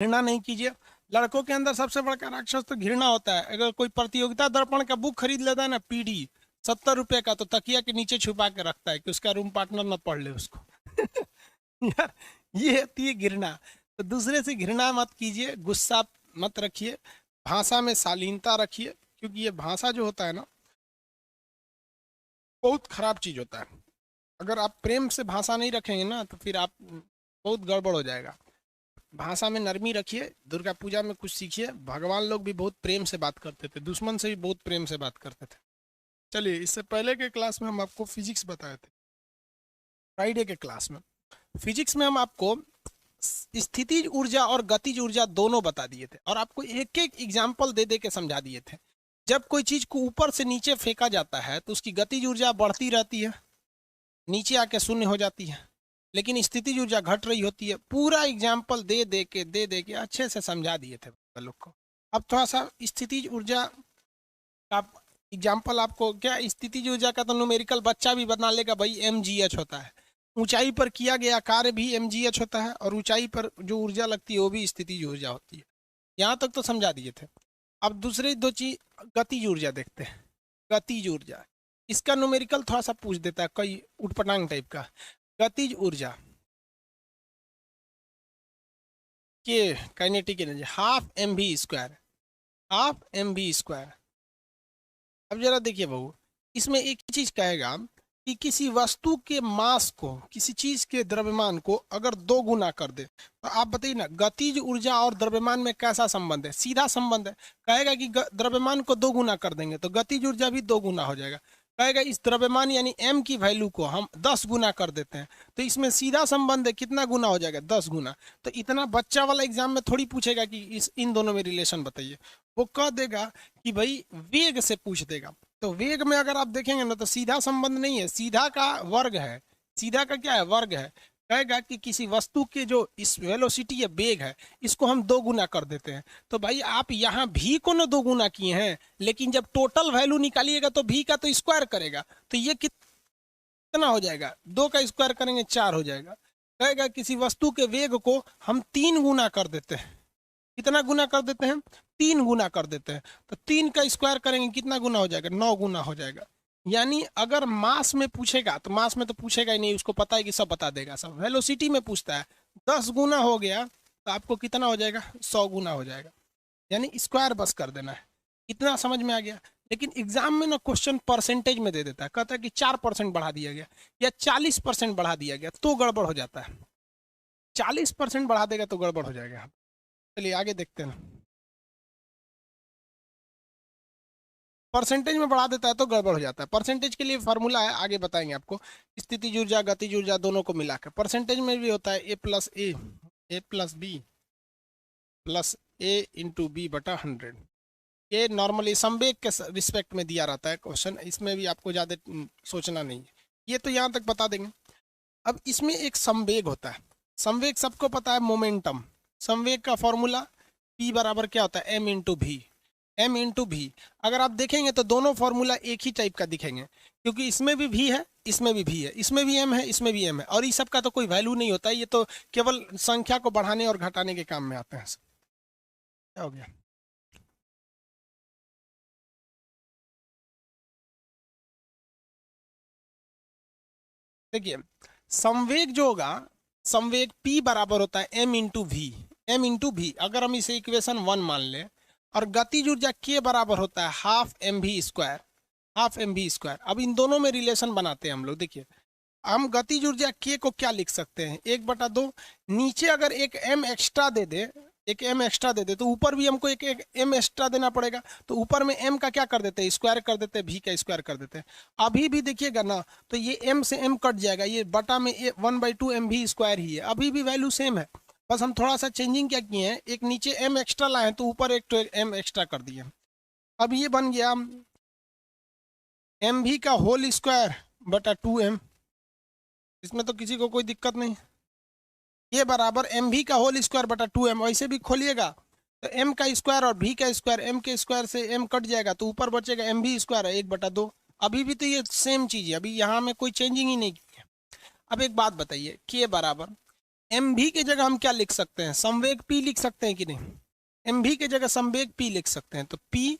घृणा नहीं कीजिए। लड़कों के अंदर सबसे बड़ा राक्षस तो घृणा होता है। अगर कोई प्रतियोगिता दर्पण का बुक खरीद लेता है ना, पीडी 70 रुपए का, तो तकिया के नीचे छुपा के रखता है कि उसका रूम पार्टनर न पढ़ ले उसको। यार, ये होती है घृणा। तो दूसरे से घृणा मत कीजिए, गुस्सा मत रखिए, भाषा में शालीनता रखिए, क्योंकि ये भाषा जो होता है ना, बहुत खराब चीज होता है। अगर आप प्रेम से भाषा नहीं रखेंगे ना, तो फिर आप बहुत गड़बड़ हो जाएगा। भाषा में नरमी रखिए। दुर्गा पूजा में कुछ सीखिए। भगवान लोग भी बहुत प्रेम से बात करते थे, दुश्मन से भी बहुत प्रेम से बात करते थे। चलिए, इससे पहले के क्लास में हम आपको फिजिक्स बताए थे, फ्राइडे के क्लास में। फिजिक्स में हम आपको स्थितिज ऊर्जा और गतिज ऊर्जा दोनों बता दिए थे, और आपको एक एक एग्जाम्पल दे दे के समझा दिए थे। जब कोई चीज को ऊपर से नीचे फेंका जाता है तो उसकी गतिज ऊर्जा बढ़ती रहती है, नीचे आके शून्य हो जाती है, लेकिन स्थितिज ऊर्जा घट रही होती है। पूरा एग्जाम्पल दे दे के अच्छे से समझा दिए थे लोग को। अब थोड़ा सा स्थितिज ऊर्जा का एग्जाम्पल आपको, क्या स्थितिज ऊर्जा का तो न्यूमेरिकल बच्चा भी बना लेगा भाई, mgh होता है। ऊंचाई पर किया गया कार्य भी mgh होता है, और ऊंचाई पर जो ऊर्जा लगती है वो भी स्थितिज ऊर्जा होती है। यहाँ तक तो समझा दिए थे। अब दूसरी दो चीज, गतिज ऊर्जा देखते हैं। गतिज ऊर्जा, इसका न्यूमेरिकल थोड़ा सा पूछ देता है, कई उटपटांग टाइप का। गतिज ऊर्जा के kinetic energy half mv², half mv²। अब जरा देखिए बहू, इसमें एक ही चीज कहेगा कि किसी वस्तु के मास को, किसी चीज के द्रव्यमान को अगर 2 गुना कर दे, तो आप बताइए ना, गतिज ऊर्जा और द्रव्यमान में कैसा संबंध है? सीधा संबंध है। कहेगा कि द्रव्यमान को 2 गुना कर देंगे तो गतिज ऊर्जा भी 2 गुना हो जाएगा। कहेगा इस द्रव्यमान यानी m की वैल्यू को हम 10 गुना कर देते हैं, तो इसमें सीधा संबंध है, कितना गुना हो जाएगा? 10 गुना। तो इतना बच्चा वाला एग्जाम में थोड़ी पूछेगा कि इन दोनों में रिलेशन बताइए। वो कह देगा कि भाई वेग से पूछ देगा। तो वेग में अगर आप देखेंगे ना, तो सीधा संबंध नहीं है, सीधा का वर्ग है। सीधा का क्या है? वर्ग है। कहेगा कि किसी वस्तु के जो इस वेलोसिटी है, वेग है, इसको हम 2 गुना कर देते हैं। तो भाई आप यहाँ भी को ना 2 गुना किए हैं, लेकिन जब टोटल वैल्यू निकालिएगा तो भी का तो स्क्वायर करेगा, तो ये कितना हो जाएगा? 2 का स्क्वायर करेंगे 4 हो जाएगा। कहेगा किसी वस्तु के वेग को हम 3 गुना कर देते हैं। कितना गुना कर देते हैं? 3 गुना कर देते हैं। तो 3 का स्क्वायर करेंगे कितना गुना हो जाएगा? 9 गुना हो जाएगा। यानी अगर मास में पूछेगा, तो मास में तो पूछेगा ही नहीं, उसको पता है कि सब बता देगा सब। वेलोसिटी में पूछता है, 10 गुना हो गया तो आपको कितना हो जाएगा? 100 गुना हो जाएगा। यानी स्क्वायर बस कर देना है। इतना समझ में आ गया। लेकिन एग्जाम में ना क्वेश्चन परसेंटेज में दे देता है, कहता है कि 4% बढ़ा दिया गया या 40% बढ़ा दिया गया, तो गड़बड़ हो जाता है। 40% बढ़ा देगा तो गड़बड़ हो जाएगा। चलिए आगे देखते हैं। परसेंटेज में बढ़ा देता है तो गड़बड़ हो जाता है। परसेंटेज के लिए फार्मूला है, आगे बताएंगे आपको। स्थितिज ऊर्जा गतिज ऊर्जा दोनों को मिलाकर परसेंटेज में भी होता है a+b+a/100। ये नॉर्मली संवेग के रिस्पेक्ट में दिया रहता है क्वेश्चन, इसमें भी आपको ज़्यादा सोचना नहीं है। ये तो यहाँ तक बता देंगे। अब इसमें एक संवेग होता है। संवेग सबको पता है, मोमेंटम। संवेग का फॉर्मूला p बराबर क्या होता है? m इंटू भी। अगर आप देखेंगे तो दोनों फॉर्मूला एक ही टाइप का दिखेंगे, क्योंकि इसमें भी v है, इसमें भी v है, इसमें भी m है, इसमें भी m है, और इस सब का तो कोई वैल्यू नहीं होता है। ये तो केवल संख्या को बढ़ाने और घटाने के काम में आते हैं। क्या हो गया? देखिए, संवेग जो होगा, संवेग p बराबर होता है m इंटू भी। अगर हम इसे इक्वेशन 1 मान लें, और गतिज ऊर्जा k बराबर होता है हाफ mv²। अब इन दोनों में रिलेशन बनाते हैं हम लोग। देखिए, हम गतिज ऊर्जा k को क्या लिख सकते हैं? 1/2। नीचे अगर एक m एक्स्ट्रा दे दे, एक m एक्स्ट्रा दे दे, तो ऊपर भी हमको एक एक m एक्स्ट्रा देना पड़ेगा। तो ऊपर में m का क्या कर देते हैं? स्क्वायर कर देते हैं, v का स्क्वायर कर देते हैं। अभी भी देखिएगा ना, तो ये m से m कट जाएगा, ये बटा में 1/2 mv² ही है, अभी भी वैल्यू सेम है। बस हम थोड़ा सा चेंजिंग क्या किए हैं, एक नीचे m एक्स्ट्रा लाए तो ऊपर एक तो m एक्स्ट्रा कर दिए। अब ये बन गया mv का होल स्क्वायर बटा 2m। इसमें तो किसी को कोई दिक्कत नहीं। ये बराबर mv का होल स्क्वायर बटा 2m। ऐसे भी खोलिएगा तो m का स्क्वायर और v का स्क्वायर, m के स्क्वायर से m कट जाएगा तो ऊपर बचेगा mv² है 1/2। अभी भी तो ये सेम चीज है, अभी यहाँ में कोई चेंजिंग ही नहीं की है। अब एक बात बताइए, k बराबर एम भी के जगह हम क्या लिख सकते हैं, संवेग पी लिख सकते हैं कि नहीं, एम भी के जगह संवेग पी लिख सकते हैं। तो पी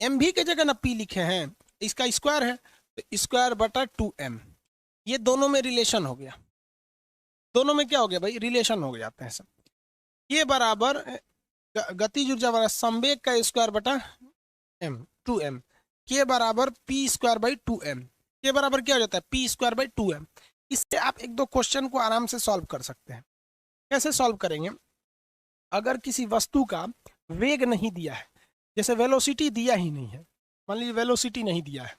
एम भी के जगह ना पी लिखे हैं, इसका स्क्वायर है तो स्क्वायर बटा 2m, ये दोनों में रिलेशन हो गया, दोनों में क्या हो गया भाई, रिलेशन हो जाते हैं सब। ये बराबर गतिज ऊर्जा बराबर संवेग का स्क्वायर बटा m 2m, के बराबर पी स्क्वायर बाई 2m, के बराबर क्या हो जाता है, पी स्क्वायर बाई 2m। इससे आप एक दो क्वेश्चन को आराम से सॉल्व कर सकते हैं। कैसे सॉल्व करेंगे, अगर किसी वस्तु का वेग नहीं दिया है, जैसे वेलोसिटी दिया ही नहीं है, मान लीजिए वेलोसिटी नहीं दिया है,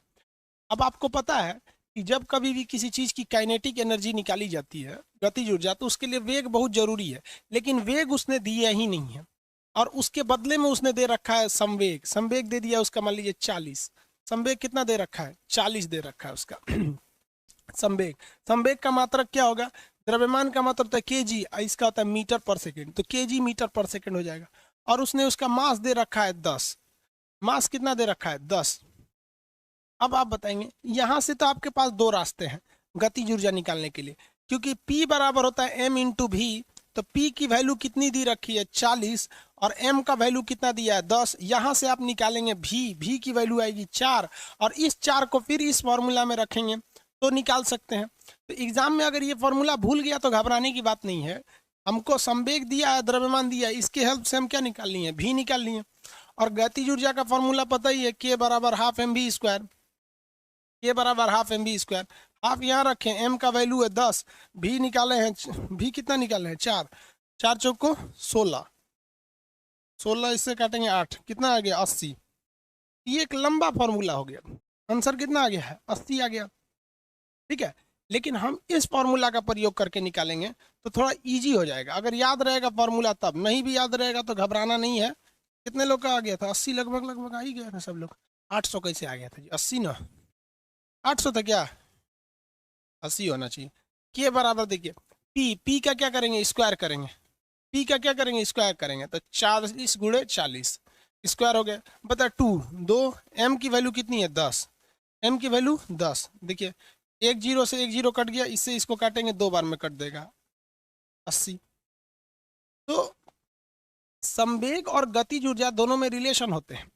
अब आपको पता है कि जब कभी भी किसी चीज की काइनेटिक एनर्जी निकाली जाती है, गतिज ऊर्जा, तो उसके लिए वेग बहुत जरूरी है, लेकिन वेग उसने दिया ही नहीं है और उसके बदले में उसने दे रखा है संवेग, संवेग दे दिया उसका मान लीजिए 40, संवेग कितना दे रखा है, 40 दे रखा है उसका संवेग, संवेग का मात्रक क्या होगा, द्रव्यमान का मात्रक होता है केजी, इसका होता है मीटर पर सेकेंड, तो केजी मीटर पर सेकेंड हो जाएगा। और उसने उसका मास दे रखा है 10, मास कितना दे रखा है 10। अब आप बताएंगे, यहां से तो आपके पास दो रास्ते हैं गतिज ऊर्जा निकालने के लिए, क्योंकि P बराबर होता है m इंटू भी, तो P की वैल्यू कितनी दी रखी है 40 और m का वैल्यू कितना दिया है 10। यहां से आप निकालेंगे भी की वैल्यू आएगी 4 और इस 4 को फिर इस फॉर्मूला में रखेंगे तो निकाल सकते हैं। तो एग्जाम में अगर ये फॉर्मूला भूल गया तो घबराने की बात नहीं है, हमको संवेग दिया है, द्रव्यमान दिया है, इसके हेल्प से हम क्या निकालनी है, भी निकालनी है। और गतिज ऊर्जा का फॉर्मूला पता ही है, के बराबर हाफ एम बी स्क्वायर, के बराबर half M B square, half यहाँ रखें, एम का वैल्यू है 10, भी निकाले हैं, भी कितना निकाले हैं 4, 4 चौक को 16, 16 इससे काटेंगे 8, कितना आ गया 80। ये एक लंबा फॉर्मूला हो गया, आंसर कितना आ गया है 80 आ गया, ठीक है। लेकिन हम इस फॉर्मूला का प्रयोग करके निकालेंगे तो थोड़ा इजी हो जाएगा, अगर याद रहेगा फॉर्मूला तब, नहीं भी याद रहेगा तो घबराना नहीं है। कितने लोग का आ गया था, 80 लगभग लगभग आ ही गया था सब लोग, 800 कैसे आ गया था जी, 80 ना, 800 था क्या, 80 होना चाहिए। के बराबर देखिए पी का क्या करेंगे, स्क्वायर करेंगे, पी का क्या करेंगे, स्क्वायर करेंगे, तो 40 गुणे 40 स्क्वायर हो गया, बता 2 एम की वैल्यू कितनी है 10, एम की वैल्यू 10, देखिए एक जीरो से एक जीरो कट गया, इससे इसको काटेंगे 2 बार में कट देगा 80। तो संवेग और गतिज ऊर्जा दोनों में रिलेशन होते हैं।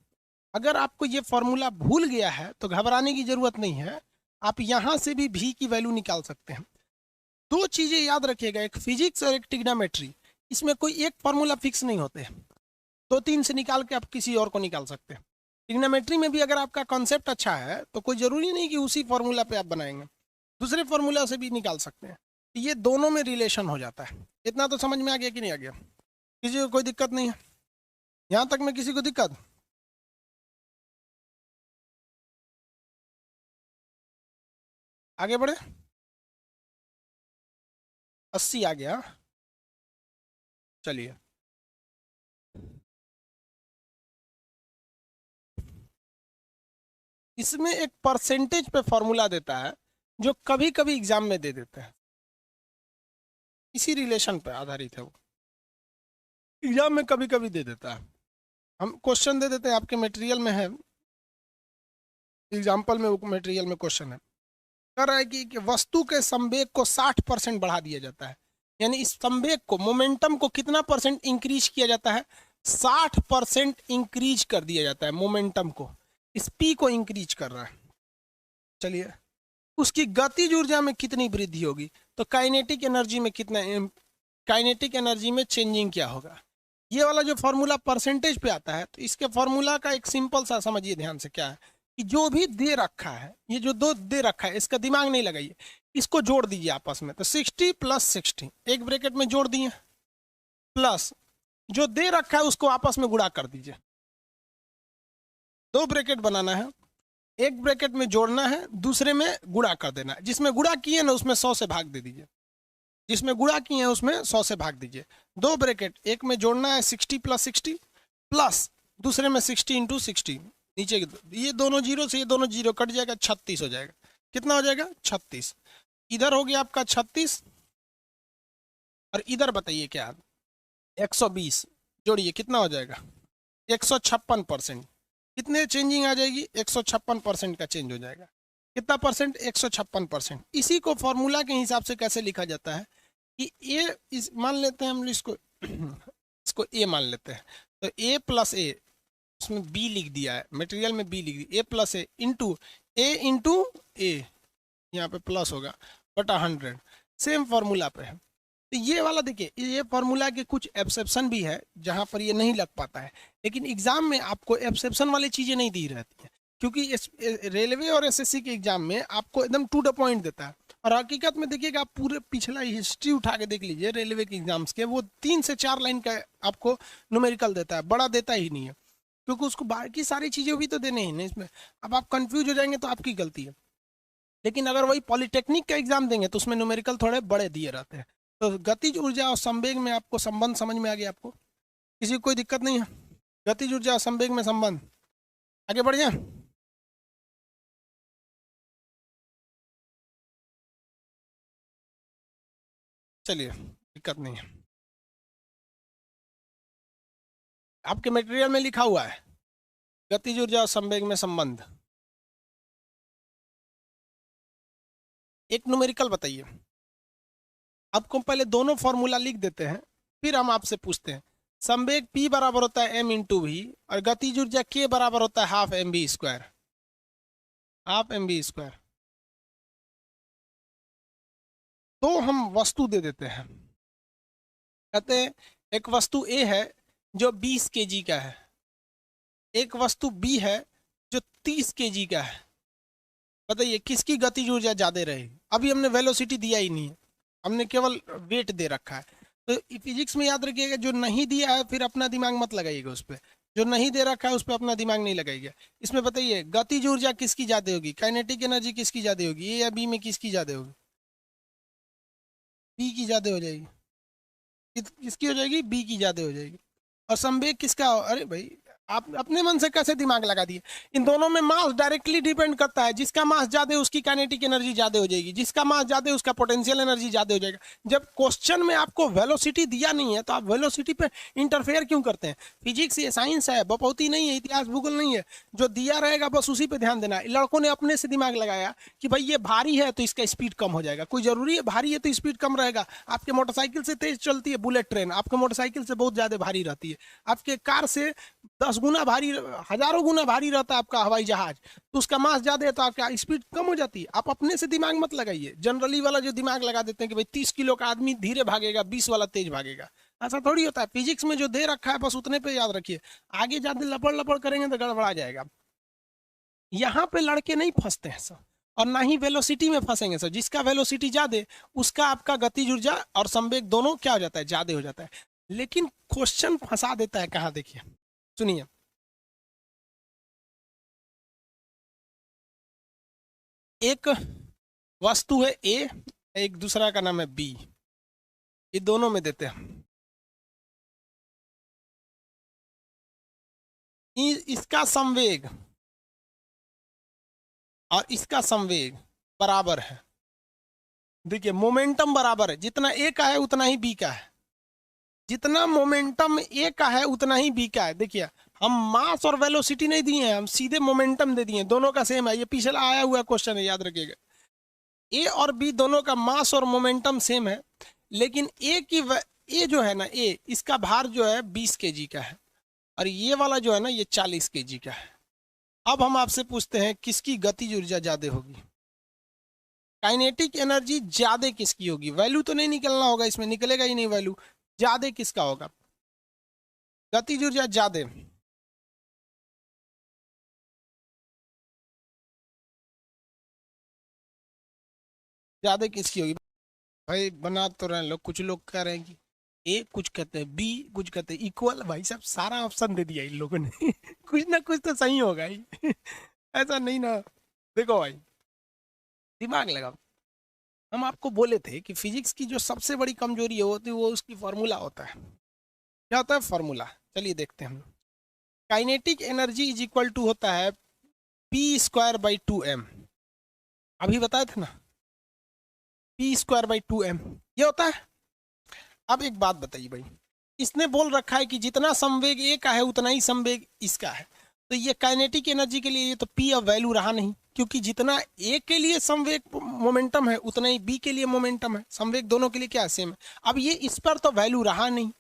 अगर आपको ये फॉर्मूला भूल गया है तो घबराने की जरूरत नहीं है, आप यहां से भी की वैल्यू निकाल सकते हैं। दो चीजें याद रखिएगा, एक फिजिक्स और एक ट्रिग्नोमेट्री, इसमें कोई एक फॉर्मूला फिक्स नहीं होते, 2-3 से निकाल के आप किसी और को निकाल सकते हैं। ट्रिग्नोमेट्री में भी अगर आपका कॉन्सेप्ट अच्छा है तो कोई जरूरी नहीं कि उसी फॉर्मूला पे आप बनाएंगे, दूसरे फॉर्मूला से भी निकाल सकते हैं। ये दोनों में रिलेशन हो जाता है। इतना तो समझ में आ गया कि नहीं आ गया, किसी को कोई दिक्कत नहीं है, यहां तक में किसी को दिक्कत, आगे बढ़े, 80 आ गया, चलिए इसमें एक परसेंटेज पे फॉर्मूला देता है जो कभी कभी एग्जाम में दे देते हैं, इसी रिलेशन पे आधारित है वो, एग्जाम में कभी कभी दे देता है। हम क्वेश्चन दे देते हैं, आपके मटेरियल में है, एग्जाम्पल में वो मटेरियल में क्वेश्चन है, कह रहा है कि वस्तु के संवेग को 60% बढ़ा दिया जाता है, यानी इस संवेग को, मोमेंटम को कितना परसेंट इंक्रीज किया जाता है, 60% इंक्रीज कर दिया जाता है मोमेंटम को, इस पी को इंक्रीज कर रहा है। चलिए उसकी गतिज ऊर्जा में कितनी वृद्धि होगी, तो काइनेटिक एनर्जी में कितना, काइनेटिक एनर्जी में चेंजिंग क्या होगा। ये वाला जो फॉर्मूला परसेंटेज पे आता है, तो इसके फॉर्मूला का एक सिंपल सा समझिए ध्यान से, क्या है कि जो भी दे रखा है, ये जो दो दे रखा है, इसका दिमाग नहीं लगाइए, इसको जोड़ दीजिए आपस में, तो 60 + 60 एक ब्रैकेट में जोड़ दिए, प्लस जो दे रखा है उसको आपस में गुणा कर दीजिए, 2 ब्रैकेट बनाना है, एक ब्रैकेट में जोड़ना है, दूसरे में गुणा कर देना है, जिसमें गुणा किए ना उसमें 100 से भाग दे दीजिए, जिसमें गुणा किए हैं उसमें 100 से भाग दीजिए। 2 ब्रैकेट, एक में जोड़ना है 60 + 60 प्लस दूसरे में 60 × 60, नीचे ये दोनों जीरो से ये दोनों जीरो कट जाएगा, 36 हो जाएगा, कितना हो जाएगा 36, इधर हो गया आपका 36 और इधर बताइए क्या 120, जोड़िए कितना हो जाएगा 156%, कितने चेंजिंग आ जाएगी 156% का चेंज हो जाएगा, कितना परसेंट 156%। इसी को फॉर्मूला के हिसाब से कैसे लिखा जाता है कि ए इस मान लेते हैं हम इसको इसको ए मान लेते हैं, तो ए प्लस ए, उसमें बी लिख दिया है, मटेरियल में बी लिख दिया, ए प्लस ए इंटू ए, यहाँ पे प्लस होगा बटा 100, सेम फॉर्मूला पे है। तो ये वाला देखिए, ये फॉर्मूला के कुछ एक्सेप्शन भी है जहाँ पर ये नहीं लग पाता है, लेकिन एग्जाम में आपको एक्सेप्शन वाली चीज़ें नहीं दी रहती है, क्योंकि रेलवे और एसएससी के एग्जाम में आपको एकदम टू द पॉइंट देता है। और हकीकत में देखिएगा, आप पूरे पिछला हिस्ट्री उठा के देख लीजिए रेलवे के एग्जाम्स के, वो 3 से 4 लाइन का आपको न्यूमेरिकल देता है, बड़ा देता ही नहीं है, क्योंकि उसको बाकी सारी चीज़ें भी तो देने ही नहीं इसमें। अब आप कंफ्यूज हो जाएंगे तो आपकी गलती है। लेकिन अगर वही पॉलिटेक्निक का एग्जाम देंगे तो उसमें न्यूमेरिकल थोड़े बड़े दिए रहते हैं। तो गतिज ऊर्जा और संवेग में आपको संबंध समझ में आ गया, आपको किसी को कोई दिक्कत नहीं है? गतिज ऊर्जा और संवेग में संबंध, आगे बढ़ जाए। चलिए, दिक्कत नहीं है, आपके मटेरियल में लिखा हुआ है गतिज ऊर्जा और संवेग में संबंध। एक न्यूमेरिकल बताइए। आपको पहले दोनों फॉर्मूला लिख देते हैं, फिर हम आपसे पूछते हैं। संवेग P बराबर होता है m इंटू वी, और गतिज ऊर्जा K बराबर होता है half mv square, half mv square. तो हम वस्तु दे देते हैं, कहते हैं एक वस्तु A है जो 20 kg का है, एक वस्तु B है जो 30 kg का है। बताइए किसकी गतिज ऊर्जा ज्यादा रहेगी? अभी हमने वेलोसिटी दिया ही नहीं है, हमने केवल वेट दे रखा है। तो फिजिक्स में याद रखिएगा, जो नहीं दिया है फिर अपना दिमाग मत लगाइएगा उस पर, जो नहीं दे रखा है उस पर अपना दिमाग नहीं लगाइएगा। इसमें बताइए गतिज ऊर्जा किसकी ज्यादा होगी, काइनेटिक एनर्जी किसकी ज्यादा होगी, ए या बी में किसकी ज्यादा होगी? बी की ज्यादा हो जाएगी। किसकी हो जाएगी? बी की ज्यादा हो जाएगी। और संवेग किसका अरे भाई, आप अपने मन से कैसे दिमाग लगा दिए? इन दोनों में मास डायरेक्टली डिपेंड करता है, जिसका मास ज्यादा है उसकी काइनेटिक एनर्जी ज्यादा हो जाएगी, जिसका मास ज्यादा है उसका पोटेंशियल एनर्जी ज्यादा हो जाएगा। जब क्वेश्चन में आपको वेलोसिटी दिया नहीं है तो आप वेलोसिटी पे इंटरफेयर क्यों करते हैं? फिजिक्स ये साइंस है, बपौती नहीं है, इतिहास भूगोल नहीं है। जो दिया रहेगा बस उसी पे ध्यान देना है। लड़कों ने अपने से दिमाग लगाया कि भाई ये भारी है तो इसका स्पीड कम हो जाएगा, कोई जरूरी है भारी है तो स्पीड कम रहेगा? आपके मोटरसाइकिल से तेज चलती है बुलेट ट्रेन, आपके मोटरसाइकिल से बहुत ज्यादा भारी रहती है। आपके कार से 10 गुना भारी, हजारों गुना भारी रहता है आपका हवाई जहाज, तो उसका मास ज्यादा है तो आपका स्पीड कम हो जाती है। आप अपने से दिमाग मत लगाइए, जनरली वाला जो दिमाग लगा देते हैं कि भाई 30 किलो का आदमी धीरे भागेगा, 20 वाला तेज भागेगा, ऐसा थोड़ी होता है। फिजिक्स में जो दे रखा है बस उतने पे याद रखिए, आगे ज्यादा लपड़ लपड़ करेंगे तो गड़बड़ा जाएगा। यहाँ पे लड़के नहीं फंसते हैं सर, और ना ही वेलोसिटी में फंसेंगे सर। जिसका वेलोसिटी ज्यादा उसका आपका गतिज ऊर्जा और संवेग दोनों क्या हो जाता है? ज्यादा हो जाता है। लेकिन क्वेश्चन फंसा देता है कहाँ, देखिए सुनिए। एक वस्तु है ए, एक दूसरा का नाम है बी, ये दोनों में देते हैं। इसका संवेग और इसका संवेग बराबर है। देखिए मोमेंटम बराबर है, जितना ए का है उतना ही बी का है, जितना मोमेंटम ए का है उतना ही बी का है। देखिए हम मास और वेलोसिटी नहीं दिए हैं, हम सीधे मोमेंटम दे दिए, दोनों का सेम है। ये पिछला आया हुआ क्वेश्चन है, याद रखिएगा। ए और बी दोनों का मास और मोमेंटम सेम है, लेकिन ए जो है ना, ए इसका भार जो है 20 kg का है, और ये वाला जो है ना ये 40 kg का है। अब हम आपसे पूछते हैं किसकी गतिज ऊर्जा ज्यादा होगी, काइनेटिक एनर्जी ज्यादा किसकी होगी? वैल्यू तो नहीं निकलना होगा इसमें, निकलेगा ही नहीं वैल्यू, ज्यादा किसका होगा? गतिज ऊर्जा ज्यादा ज्यादा किसकी होगी? भाई बना तो रहे लोग, कुछ लोग कह रहे हैं कि ए, कुछ कहते हैं बी, कुछ कहते हैं इक्वल। भाई साहब सारा ऑप्शन दे दिया इन लोगों ने कुछ ना कुछ तो सही होगा ही ऐसा नहीं ना। देखो भाई दिमाग लगाओ, हम आपको बोले थे कि फिजिक्स की जो सबसे बड़ी कमजोरी होती है वो उसकी फॉर्मूला होता है। क्या होता है फॉर्मूला? चलिए देखते हैं हम। Kinetic energy is equal to होता है P²/2m, अभी बताए थे ना, P²/2m ये होता है। अब एक बात बताइए भाई, इसने बोल रखा है कि जितना संवेग ए का है उतना ही संवेग इसका है, तो ये काइनेटिक एनर्जी के लिए ये तो P अब वैल्यू रहा नहीं, क्योंकि जितना ए के लिए संवेग मोमेंटम है उतना ही बी के लिए मोमेंटम है, संवेग दोनों के लिए क्या सेम है। अब ये इस पर तो वैल्यू रहा नहीं,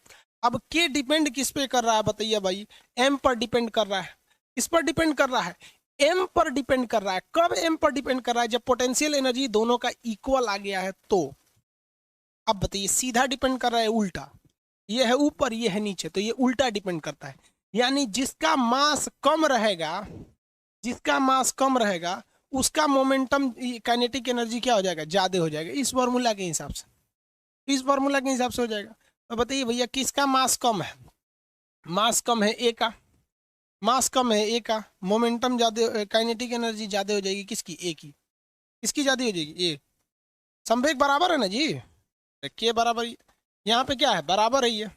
अब के डिपेंड किस पे कर रहा है बताइए भाई, एम पर डिपेंड कर रहा है। किस पर डिपेंड कर रहा है, एम पर डिपेंड कर रहा है। कब एम पर डिपेंड कर रहा है, जब पोटेंशियल एनर्जी दोनों का इक्वल आ गया है तो। अब बताइए सीधा डिपेंड कर रहा है उल्टा, ये है ऊपर ये है नीचे, तो ये उल्टा डिपेंड करता है। यानी जिसका मास कम रहेगा, जिसका मास कम रहेगा उसका मोमेंटम काइनेटिक एनर्जी क्या हो जाएगा, ज्यादा हो जाएगा, इस फॉर्मूला के हिसाब से, इस फॉर्मूला के हिसाब से हो जाएगा। तो बताइए भैया किसका मास कम है, मास कम है ए का, मास कम है ए का, मोमेंटम ज्यादा, काइनेटिक एनर्जी ज्यादा हो जाएगी किसकी, ए की। किसकी ज्यादा हो जाएगी, ए। संवेग बराबर है ना जी, के बराबर, यहाँ पे क्या है बराबर है ये,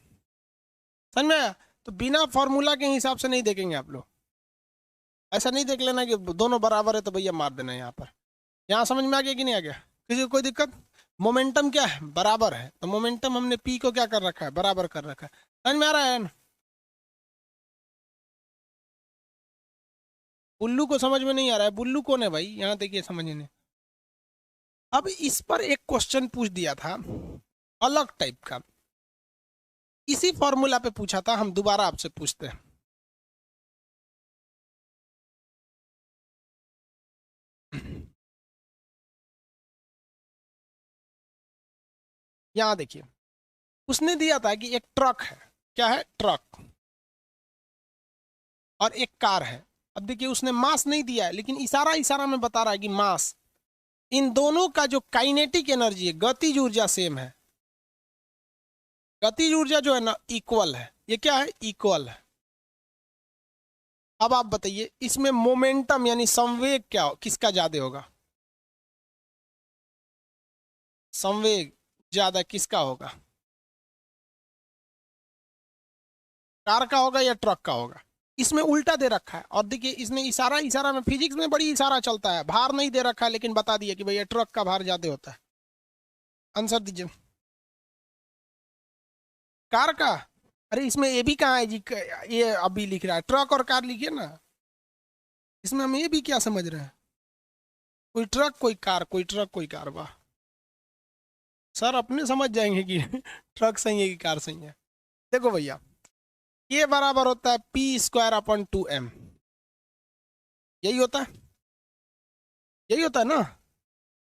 समझ में आया। तो बिना फॉर्मूला के हिसाब से नहीं देखेंगे आप लोग, ऐसा नहीं देख लेना कि दोनों बराबर है तो भैया मार देना यहाँ पर। यहाँ समझ में आ गया कि नहीं आ गया, किसी को कोई दिक्कत। मोमेंटम क्या है, बराबर है, तो मोमेंटम हमने पी को क्या कर रखा है, बराबर कर रखा है। समझ में आ रहा है ना। बुल्लू को समझ में नहीं आ रहा है, बुल्लू कौन है भाई, यहाँ देखिए समझ नहीं। अब इस पर एक क्वेश्चन पूछ दिया था अलग टाइप का, इसी फॉर्मूला पे पूछा था, हम दोबारा आपसे पूछते हैं। यहां देखिए उसने दिया था कि एक ट्रक है, क्या है, ट्रक, और एक कार है। अब देखिए उसने मास नहीं दिया है, लेकिन इशारा इशारा में बता रहा है कि मास, इन दोनों का जो काइनेटिक एनर्जी है, गतिज ऊर्जा सेम है, गतिज ऊर्जा जो है ना इक्वल है, ये क्या है, इक्वल है। अब आप बताइए इसमें मोमेंटम यानी संवेग क्या किसका ज्यादा होगा, संवेग ज्यादा किसका होगा, कार का होगा या ट्रक का होगा। इसमें उल्टा दे रखा है, और देखिए इसने इशारा इशारा में, फिजिक्स में बड़ी इशारा चलता है, भार नहीं दे रखा है लेकिन बता दिया कि भैया ट्रक का भार ज्यादा होता है। आंसर दीजिए, कार का। अरे इसमें ए भी कहाँ है जी, ये अभी लिख रहा है, ट्रक और कार लिखिए ना, इसमें हम ये भी क्या समझ रहे हैं, कोई ट्रक कोई कार, कोई ट्रक कोई कार, वाह सर अपने समझ जाएंगे कि ट्रक सही है कि कार सही है। देखो भैया ये बराबर होता है पी स्क्वायर अपॉन 2m, यही होता है, यही होता है ना।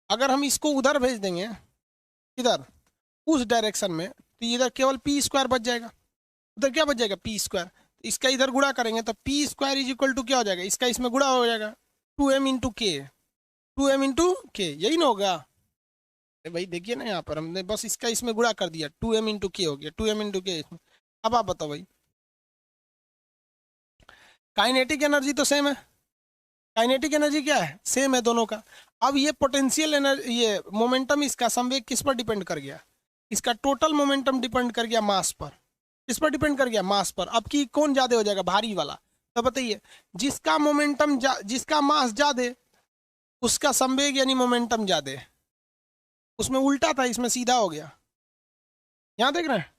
अगर हम इसको उधर भेज देंगे, इधर उस डायरेक्शन में, तो इधर केवल पी स्क्वायर बच जाएगा, उधर क्या बच जाएगा, पी स्क्वायर। इसका इधर गुणा करेंगे तो P square is equal to क्या हो जाएगा, इसका इसमें गुणा हो जाएगा 2m इंटू के, 2m इंटू के, यही ना होगा। भाई देखिए ना यहाँ पर हमने बस इसका इसमें गुणा कर दिया, 2m इंटू के हो गया, 2m इंटू के इसमें। अब आप बताओ भाई, काइनेटिक एनर्जी तो सेम है, काइनेटिक एनर्जी क्या है, सेम है दोनों का। अब ये पोटेंशियल एनर्जी, ये मोमेंटम, इसका संवेग किस पर डिपेंड कर गया, इसका टोटल मोमेंटम डिपेंड कर गया मास पर, किस पर डिपेंड कर गया, मास पर। अब की कौन ज्यादा हो जाएगा, भारी वाला। तो बताइए जिसका मोमेंटम जिसका मास ज्यादा उसका संवेग यानी मोमेंटम ज्यादा, उसमें उल्टा था इसमें सीधा हो गया, यहाँ देख रहे हैं।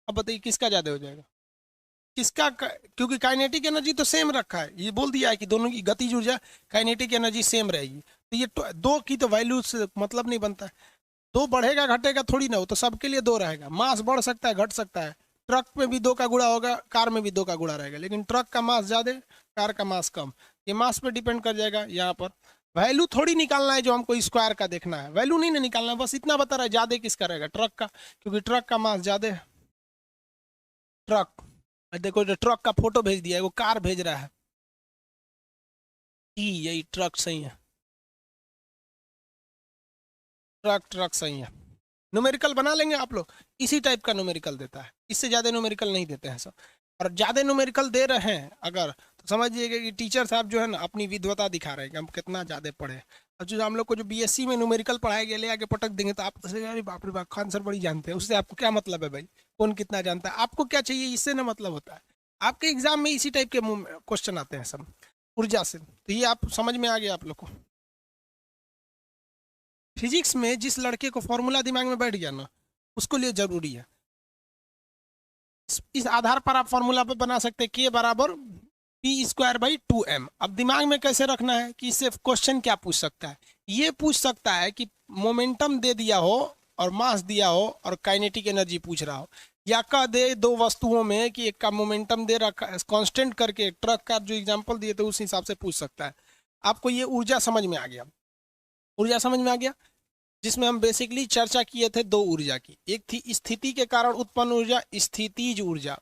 अब बताइए किसका ज्यादा हो जाएगा, किसका, क्योंकि काइनेटिक एनर्जी तो सेम रखा है, ये बोल दिया है कि दोनों की गतिज ऊर्जा काइनेटिक एनर्जी सेम रहेगी, तो ये दो की तो वैल्यू से मतलब नहीं बनता है, दो बढ़ेगा घटेगा थोड़ी ना, हो तो सबके लिए दो रहेगा, मास बढ़ सकता है घट सकता है, ट्रक में भी दो का गुणा होगा, कार में भी दो का गुणा रहेगा, लेकिन ट्रक का मास ज्यादा, कार का मास कम, ये मास पे डिपेंड कर जाएगा। यहाँ पर वैल्यू थोड़ी निकालना है जो हमको स्क्वायर का देखना है, वैल्यू नहीं ना निकालना है, बस इतना बता रहा है ज्यादा किसका रहेगा, ट्रक का, क्योंकि ट्रक का मास ज्यादा है। ट्रक, देखो ट्रक का फोटो भेज दिया है, वो कार भेज रहा है, यही ट्रक सही है, ट्रक ट्रक सही है। न्यूमेरिकल बना लेंगे आप लोग, इसी टाइप का न्यूमेरिकल देता है, इससे ज्यादा न्यूमेरिकल नहीं देते हैं सब। और ज्यादा न्यूमेरिकल दे रहे हैं अगर, तो समझिएगा कि टीचर साहब जो है ना अपनी विद्वता दिखा रहे हैं कि हम कितना ज्यादा पढ़े। अब जो हम लोग को जो बीएससी में न्यूमेरिकल पढ़ाया गया, ले आके पटक देंगे तो आप अरे बाप रे बाप, खान सर बड़ी जानते हैं, उससे आपको क्या मतलब है भाई, कौन कितना जानता है, आपको क्या चाहिए, इससे ना मतलब होता है। आपके एग्जाम में इसी टाइप के क्वेश्चन आते हैं सब ऊर्जा से, तो ये आप समझ में आ गया आप लोग को। फिजिक्स में जिस लड़के को फॉर्मूला दिमाग में बैठ गया ना, उसको लिए जरूरी है, इस आधार पर आप फॉर्मूला पे बना सकते हैं, के बराबर p²/2m। अब दिमाग में कैसे रखना है कि इससे क्वेश्चन क्या पूछ सकता है, ये पूछ सकता है कि मोमेंटम दे दिया हो और मास दिया हो और काइनेटिक एनर्जी पूछ रहा हो, या कह दे दो वस्तुओं में कि एक का मोमेंटम दे रखा कांस्टेंट करके, ट्रक का जो एग्जांपल दिए थे उस हिसाब से पूछ सकता है। आपको ये ऊर्जा समझ में आ गया, ऊर्जा समझ में आ गया, जिसमें हम बेसिकली चर्चा किए थे दो ऊर्जा की, एक थी स्थिति के कारण उत्पन्न ऊर्जा, स्थितिज ऊर्जा,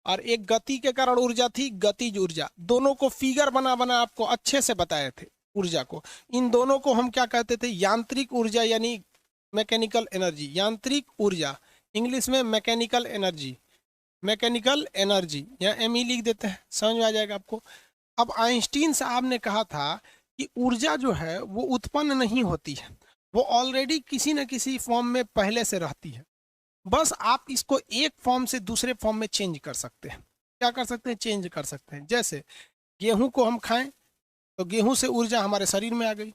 और एक गति के कारण ऊर्जा थी, गतिज ऊर्जा। दोनों को फिगर बना बना आपको अच्छे से बताए थे ऊर्जा को। इन दोनों को हम क्या कहते थे, यांत्रिक ऊर्जा यानी मैकेनिकल एनर्जी, यांत्रिक ऊर्जा, इंग्लिश में मैकेनिकल एनर्जी, मैकेनिकल एनर्जी, यहाँ एम लिख देते हैं, समझ में आ जाएगा आपको। अब आइंस्टीन साहब ने कहा था कि ऊर्जा जो है वो उत्पन्न नहीं होती है, वो ऑलरेडी किसी न किसी फॉर्म में पहले से रहती है, बस आप इसको एक फॉर्म से दूसरे फॉर्म में चेंज कर सकते हैं। क्या कर सकते हैं, चेंज कर सकते हैं। जैसे गेहूं को हम खाएं तो गेहूं से ऊर्जा हमारे शरीर में आ गई,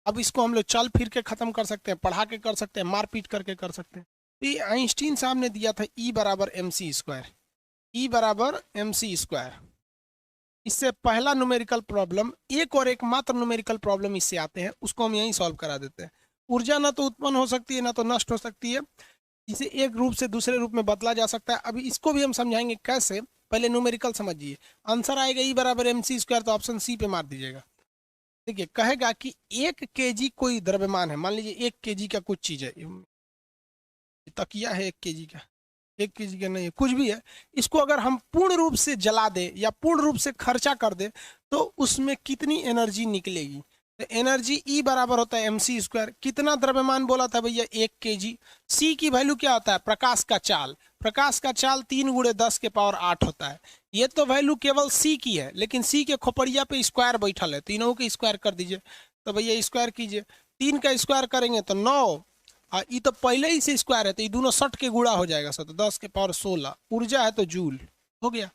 अब इसको हम लोग चल फिर के खत्म कर सकते हैं, पढ़ा के कर सकते हैं, मारपीट करके कर सकते हैं। तो ये आइंस्टीन साहब ने दिया था E = mc², E = mc²। इससे पहला न्यूमेरिकल प्रॉब्लम, एक और एक मात्र न्यूमेरिकल प्रॉब्लम इससे आते हैं, उसको हम यहीं सॉल्व करा देते हैं। ऊर्जा ना तो उत्पन्न हो सकती है ना तो नष्ट हो सकती है, इसे एक रूप से दूसरे रूप में बदला जा सकता है। अभी इसको भी हम समझाएंगे कैसे, पहले न्यूमेरिकल समझिए। आंसर आएगा E = mc², तो ऑप्शन सी पे मार दीजिएगा। देखिए कहेगा कि 1 kg कोई द्रव्यमान है, मान लीजिए 1 kg का कुछ चीज है, तकिया है 1 kg का, 1 kg का नहीं है, कुछ भी है, इसको अगर हम पूर्ण रूप से जला दे या पूर्ण रूप से खर्चा कर दे तो उसमें कितनी एनर्जी निकलेगी। तो एनर्जी E बराबर होता है mc²। कितना द्रव्यमान बोला था भैया, 1 kg। C की वैल्यू क्या होता है, प्रकाश का चाल, प्रकाश का चाल 3 × 10⁸ होता है। ये तो वैल्यू केवल C की है, लेकिन C के खोपड़िया पे स्क्वायर बैठल है, तीनों के स्क्वायर कर दीजिए। तो भैया स्क्वायर कीजिए, 3 का स्क्वायर करेंगे तो 9, और ये तो पहले ही से स्क्वायर है तो ये दोनों सट के गुणा हो जाएगा सर, तो 10⁻16। ऊर्जा है तो जूल हो गया।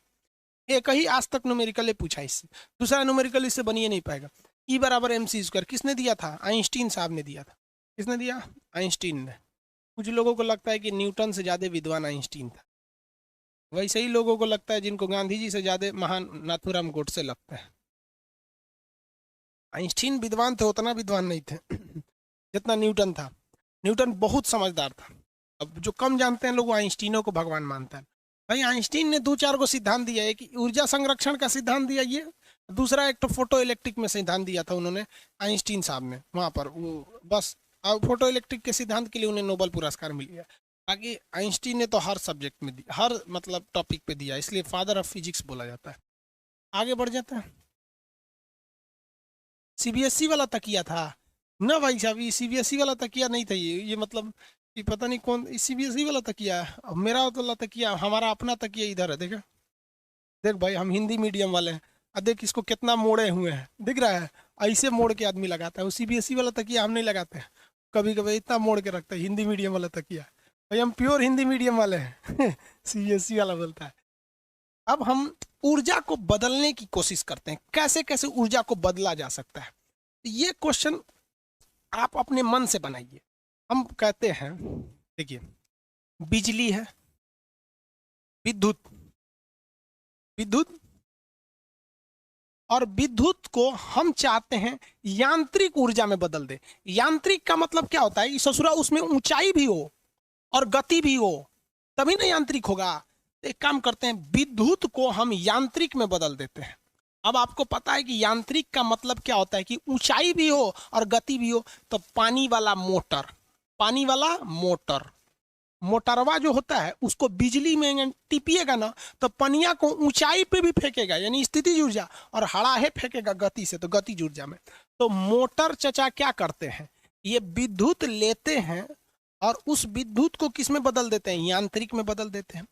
एक ही आज तक न्यूमेरिकल पूछा इससे, दूसरा न्यूमेरिकल इससे बनिए नहीं पाएगा। E = mc², किसने दिया था, आइंस्टीन साहब ने दिया था। किसने दिया, आइंस्टीन ने। कुछ लोगों को लगता है कि न्यूटन से ज्यादा विद्वान आइंस्टीन था, वैसे ही लोगों को लगता है जिनको गांधी जी से ज्यादा महान नाथूराम गोडसे लगता है। आइंस्टीन विद्वान थे, उतना विद्वान नहीं थे जितना न्यूटन था। न्यूटन बहुत समझदार था। अब जो कम जानते हैं लोग आइंस्टीनों को भगवान मानता है। भाई आइंस्टीन ने 2-4 को सिद्धांत दिया है कि ऊर्जा संरक्षण का सिद्धांत दिया, ये दूसरा एक तो फोटो इलेक्ट्रिक में सिद्धांत दिया था उन्होंने, आइंस्टीन साहब ने वहां पर वो बस। अब फोटो इलेक्ट्रिक के सिद्धांत के लिए उन्हें नोबेल पुरस्कार मिल गया। बाकी आइंस्टीन ने तो हर सब्जेक्ट में दिया, हर मतलब टॉपिक पे दिया, इसलिए फादर ऑफ फिजिक्स बोला जाता है। आगे बढ़ जाता है। सीबीएसई वाला तकिया था ना भाई साहब, ये सीबीएसई वाला तकिया नहीं था, ये मतलब ये पता नहीं कौन सीबीएसई वाला तकिया है। अब मेरा वाला तकिया, हमारा अपना तकिया इधर है, देख देख भाई, हम हिंदी मीडियम वाले हैं। अब देख इसको कितना मोड़े हुए हैं, दिख रहा है, ऐसे मोड़ के आदमी लगाता है। वो सीबीएसई वाला तकिया हम नहीं लगाते हैं, कभी कभी इतना मोड़ के रखता है, हिंदी मीडियम वाला तकिया। भाई हम प्योर हिंदी मीडियम वाले हैं सीबीएसई वाला बोलता है। अब हम ऊर्जा को बदलने की कोशिश करते हैं, कैसे कैसे ऊर्जा को बदला जा सकता है, ये क्वेश्चन आप अपने मन से बनाइए। हम कहते हैं, देखिए बिजली है, विद्युत, विद्युत, और विद्युत को हम चाहते हैं यांत्रिक ऊर्जा में बदल दे। यांत्रिक का मतलब क्या होता है, ससुरा उसमें ऊंचाई भी हो और गति भी हो, तभी ना यांत्रिक होगा। एक काम करते हैं, विद्युत को हम यांत्रिक में बदल देते हैं। अब आपको पता है कि यांत्रिक का मतलब क्या होता है कि ऊंचाई भी हो और गति भी हो। तो पानी वाला मोटर, पानी वाला मोटर, मोटरवा जो होता है उसको बिजली में टिपिएगा ना तो पनिया को ऊंचाई पे भी फेंकेगा, यानी स्थितिज ऊर्जा, और हड़ाहे फेंकेगा गति से, तो गतिज ऊर्जा में। तो मोटर चचा क्या करते हैं, ये विद्युत लेते हैं और उस विद्युत को किस में बदल देते हैं, यांत्रिक में बदल देते हैं।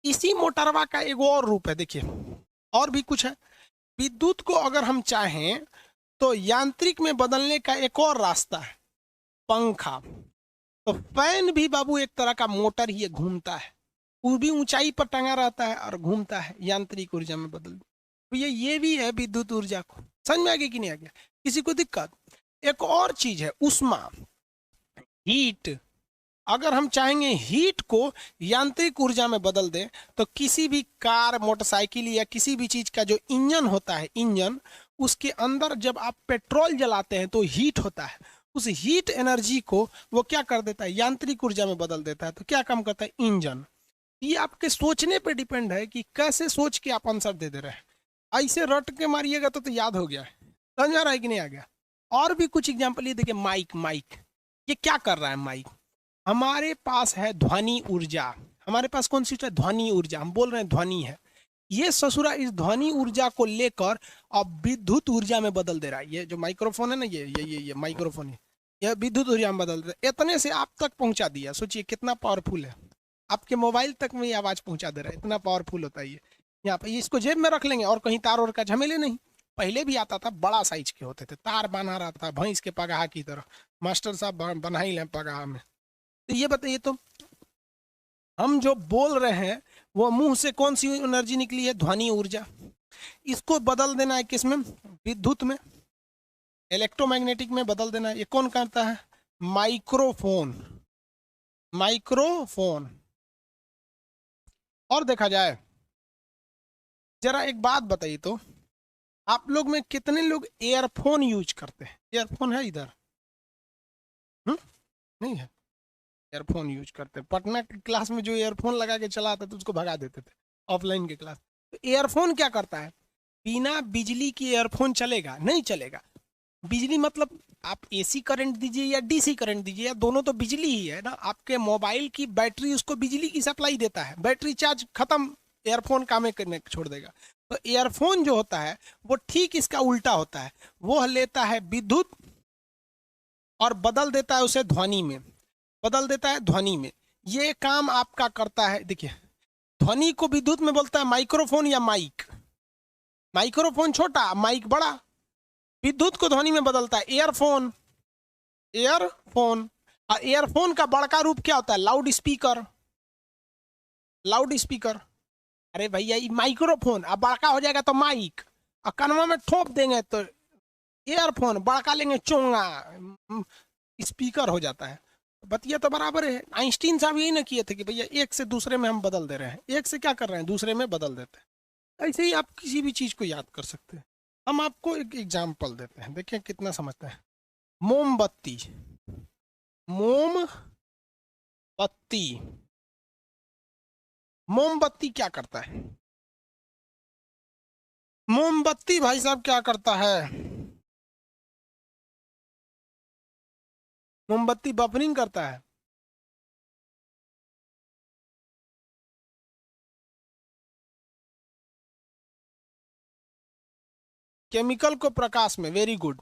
इसी मोटरवा का एक और रूप है, देखिए और भी कुछ है। विद्युत को अगर हम चाहें तो यांत्रिक में बदलने का एक और रास्ता है, पंखा। तो फैन भी बाबू एक तरह का मोटर ही है, घूमता है, वो भी ऊंचाई पर टंगा रहता है और घूमता है, यांत्रिक ऊर्जा में बदल। तो ये भी है विद्युत ऊर्जा को। समझ में आ गया कि नहीं आ गया, किसी को दिक्कत। एक और चीज है उष्मा, हीट। अगर हम चाहेंगे हीट को यांत्रिक ऊर्जा में बदल दें तो किसी भी कार, मोटरसाइकिल या किसी भी चीज का जो इंजन होता है, इंजन, उसके अंदर जब आप पेट्रोल जलाते हैं तो हीट होता है। उस हीट एनर्जी को वो क्या कर देता है, यांत्रिक ऊर्जा में बदल देता है। तो क्या काम करता है, इंजन। ये आपके सोचने पे डिपेंड है कि कैसे सोच के आप आंसर दे रहे हैं। ऐसे रट के मारिएगा तो याद हो गया, समझ आ रहा है कि नहीं आ गया। और भी कुछ एग्जांपल ये देखिए, माइक। माइक ये क्या कर रहा है, माइक हमारे पास है ध्वनि ऊर्जा। हमारे पास कौन सी है, ध्वनि ऊर्जा। हम बोल रहे हैं ध्वनि है, ये ससुरा इस ध्वनि ऊर्जा को लेकर अब विद्युत ऊर्जा में बदल दे रहा है। ये जो माइक्रोफोन है ना, ये माइक्रोफोन है, यह विद्युत ऊर्जा में बदल दे रहा है। इतने से आप तक पहुंचा दिया, सोचिए कितना पावरफुल है। आपके मोबाइल तक में ये आवाज पहुंचा दे रहा है, इतना पावरफुल होता है ये। यहाँ पे इसको जेब में रख लेंगे और कहीं तार और का झमेले नहीं। पहले भी आता था, बड़ा साइज के होते थे, तार बना रहा था भैंस के पगाह की तरह। मास्टर साहब बना ही लें पगाह में। तो ये बताइए, तो हम जो बोल रहे हैं वो मुंह से कौन सी एनर्जी निकली है, ध्वनि ऊर्जा। इसको बदल देना है किस में, विद्युत में, इलेक्ट्रोमैग्नेटिक में बदल देना है। ये कौन करता है, माइक्रोफोन। माइक्रोफोन। और देखा जाए, जरा एक बात बताइए तो, आप लोग में कितने लोग एयरफोन यूज करते हैं? एयरफोन है इधर? नहीं है, एयरफोन यूज करते हैं। पटना की क्लास में जो एयरफोन लगा के चलाते थे उसको भगा देते थे ऑफलाइन के क्लास। तो एयरफोन क्या करता है, बिना बिजली की एयरफोन चलेगा नहीं, चलेगा। बिजली मतलब आप एसी करंट दीजिए या डीसी करंट दीजिए, या दोनों तो बिजली ही है ना। आपके मोबाइल की बैटरी उसको बिजली की सप्लाई देता है, बैटरी चार्ज खत्म, एयरफोन काम करने छोड़ देगा। तो एयरफोन जो होता है वो ठीक इसका उल्टा होता है, वो लेता है विद्युत और बदल देता है उसे ध्वनि में, बदल देता है ध्वनि में। ये काम आपका करता है। देखिए, ध्वनि को विद्युत में बोलता है माइक्रोफोन या माइक। माइक्रोफोन छोटा, माइक बड़ा। विद्युत को ध्वनि में बदलता है एयरफोन। एयरफोन। और एयरफोन का बड़का रूप क्या होता है, लाउड स्पीकर। Loud speaker. अरे भैया, ये माइक्रोफोन अब बड़का हो जाएगा तो माइक, और कनवा में ठोप देंगे तो एयरफोन, बड़का लेंगे चोंगा, स्पीकर हो जाता है। बतिया तो बराबर है। आइंस्टीन साहब यही ना किए थे कि भैया एक से दूसरे में हम बदल दे रहे हैं, एक से क्या कर रहे हैं, दूसरे में बदल देते हैं। ऐसे ही आप किसी भी चीज को याद कर सकते हैं। हम आपको एक एग्जाम्पल देते हैं, देखिए कितना समझते हैं। मोमबत्ती। मोमबत्ती। मोमबत्ती क्या करता है, मोमबत्ती भाई साहब क्या करता है, मोमबत्ती बफरिंग करता है। केमिकल को प्रकाश में, वेरी गुड।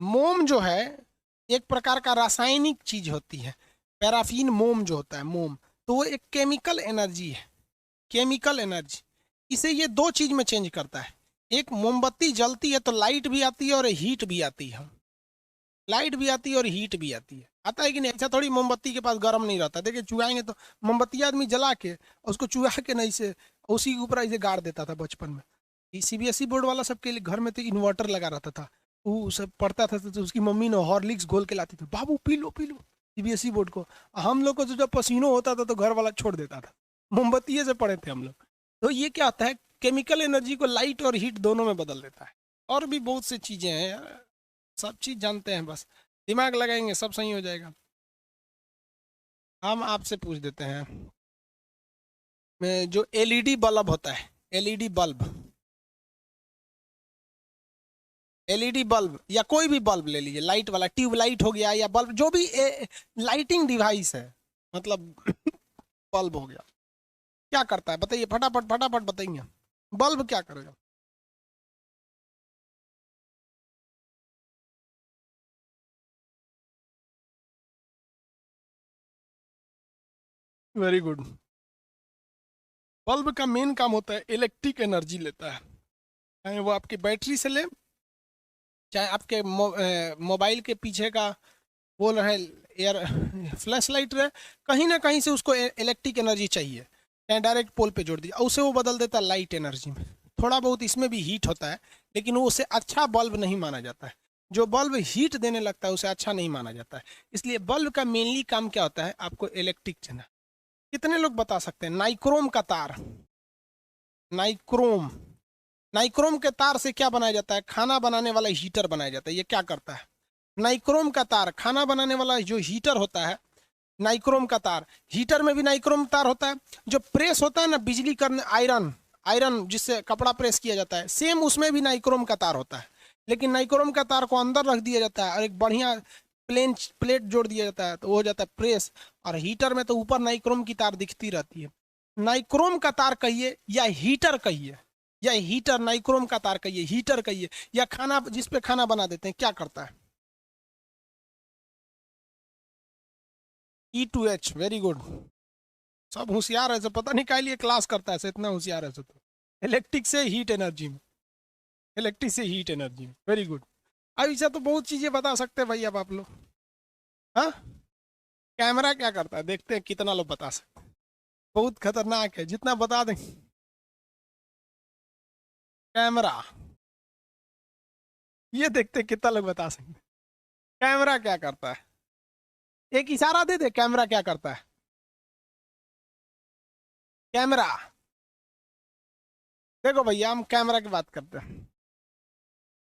मोम जो है एक प्रकार का रासायनिक चीज होती है, पैराफिन मोम जो होता है, मोम, तो वो एक केमिकल एनर्जी है, केमिकल एनर्जी। इसे ये दो चीज में चेंज करता है। एक, मोमबत्ती जलती है तो लाइट भी आती है और हीट भी आती है। लाइट भी आती है और हीट भी आती है, आता है कि नहीं? ऐसा थोड़ी मोमबत्ती के पास गर्म नहीं रहता। देखिए चुहाएंगे तो मोमबत्ती आदमी जला के उसको चुहा के नहीं से उसी के ऊपर ऐसे गाड़ देता था बचपन में। सीबीएसई बोर्ड वाला सबके लिए घर में तो इन्वर्टर लगा रहता था, वो सब पढ़ता था तो उसकी मम्मी ने हॉर्लिक्स घोल के लाती थी, बाबू P low P low, CBSE board को। हम लोग को तो जब पसीनो होता था तो घर वाला छोड़ देता था, मोमबत्ती से पढ़े थे हम लोग। तो ये क्या होता है, केमिकल एनर्जी को लाइट और हीट दोनों में बदल देता है। और भी बहुत सी चीजें हैं यार, सब चीज जानते हैं, बस दिमाग लगाएंगे सब सही हो जाएगा। हम आपसे पूछ देते हैं, जो एलईडी बल्ब होता है, एलईडी बल्ब, एलईडी बल्ब या कोई भी बल्ब ले लीजिए, लाइट वाला, ट्यूबलाइट हो गया या बल्ब, जो भी लाइटिंग डिवाइस है, मतलब बल्ब हो गया, क्या करता है बताइए, फटाफट फटाफट बताइए, बल्ब क्या करेगा? Very good. बल्ब का मेन काम होता है इलेक्ट्रिक एनर्जी लेता है, चाहे वो आपकी बैटरी से ले, चाहे आपके मोबाइल के पीछे का वो रहे एयर फ्लैश लाइट रहे, कहीं ना कहीं से उसको इलेक्ट्रिक एनर्जी चाहिए, चाहे डायरेक्ट पोल पे जोड़ दिया, उसे वो बदल देता है लाइट एनर्जी में। थोड़ा बहुत इसमें भी हीट होता है, लेकिन वो उसे अच्छा बल्ब नहीं माना जाता है। जो बल्ब हीट देने लगता है उसे अच्छा नहीं माना जाता है। इसलिए बल्ब का मेनली काम क्या होता है, आपको इलेक्ट्रिक देना। कितने लोग बता सकते हैं? नाइक्रोम का तार, नाइक्रोम, नाइक्रोम के तार से क्या बनाया जाता है? खाना बनाने वाला हीटर बनाया जाता है। ये क्या करता है? नाइक्रोम का तार, खाना बनाने वाला जो हीटर होता है, नाइक्रोम का तार। हीटर में भी नाइक्रोम तार होता है। जो प्रेस होता है ना बिजली करने, आयरन, आयरन जिससे कपड़ा प्रेस किया जाता है, सेम उसमें भी नाइक्रोम का तार होता है। लेकिन नाइक्रोम का तार को अंदर रख दिया जाता है और एक बढ़िया प्लेन प्लेट जोड़ दिया जाता है, तो वो हो जाता है प्रेस। और हीटर में तो ऊपर नाइक्रोम की तार दिखती रहती है। नाइक्रोम का तार कहिए या हीटर कहिए, या हीटर, नाइक्रोम का तार कहिए, हीटर कहिए, या खाना जिसपे खाना बना देते हैं, क्या करता है? E2H, very good. सब होशियार है, सब पता नहीं काहे लिए क्लास करता है, इतना होशियार है सब। तो इलेक्ट्रिक से हीट एनर्जी में, इलेक्ट्रिक से हीट एनर्जी में, वेरी गुड। अब ऐसा तो बहुत चीजें बता सकते हैं भाई अब आप लोग। हाँ, कैमरा क्या करता है, देखते हैं कितना लोग बता सकते हैं। बहुत खतरनाक है, जितना बता दें। कैमरा, ये देखते हैं कितना लोग बता सकते हैं। कैमरा क्या करता है? एक इशारा दे दे, कैमरा क्या करता है? कैमरा, देखो भैया हम कैमरा की बात करते हैं।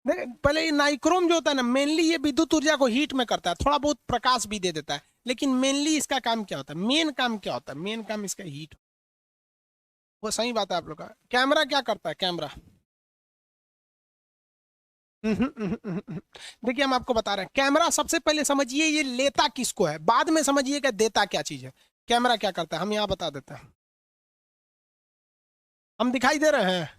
देख पहले ये नाइक्रोम जो होता है ना, मेनली ये विद्युत ऊर्जा को हीट में करता है, थोड़ा बहुत प्रकाश भी दे देता है, लेकिन मेनली इसका काम क्या होता है, मेन काम क्या होता है? मेन काम इसका हीट। वो सही बात है आप लोग का। कैमरा क्या करता है? कैमरा, देखिए हम आपको बता रहे हैं, कैमरा सबसे पहले समझिए ये लेता किसको है, बाद में समझिएगा देता क्या चीज है। कैमरा क्या करता है हम यहाँ बता देते हैं। हम दिखाई दे रहे हैं?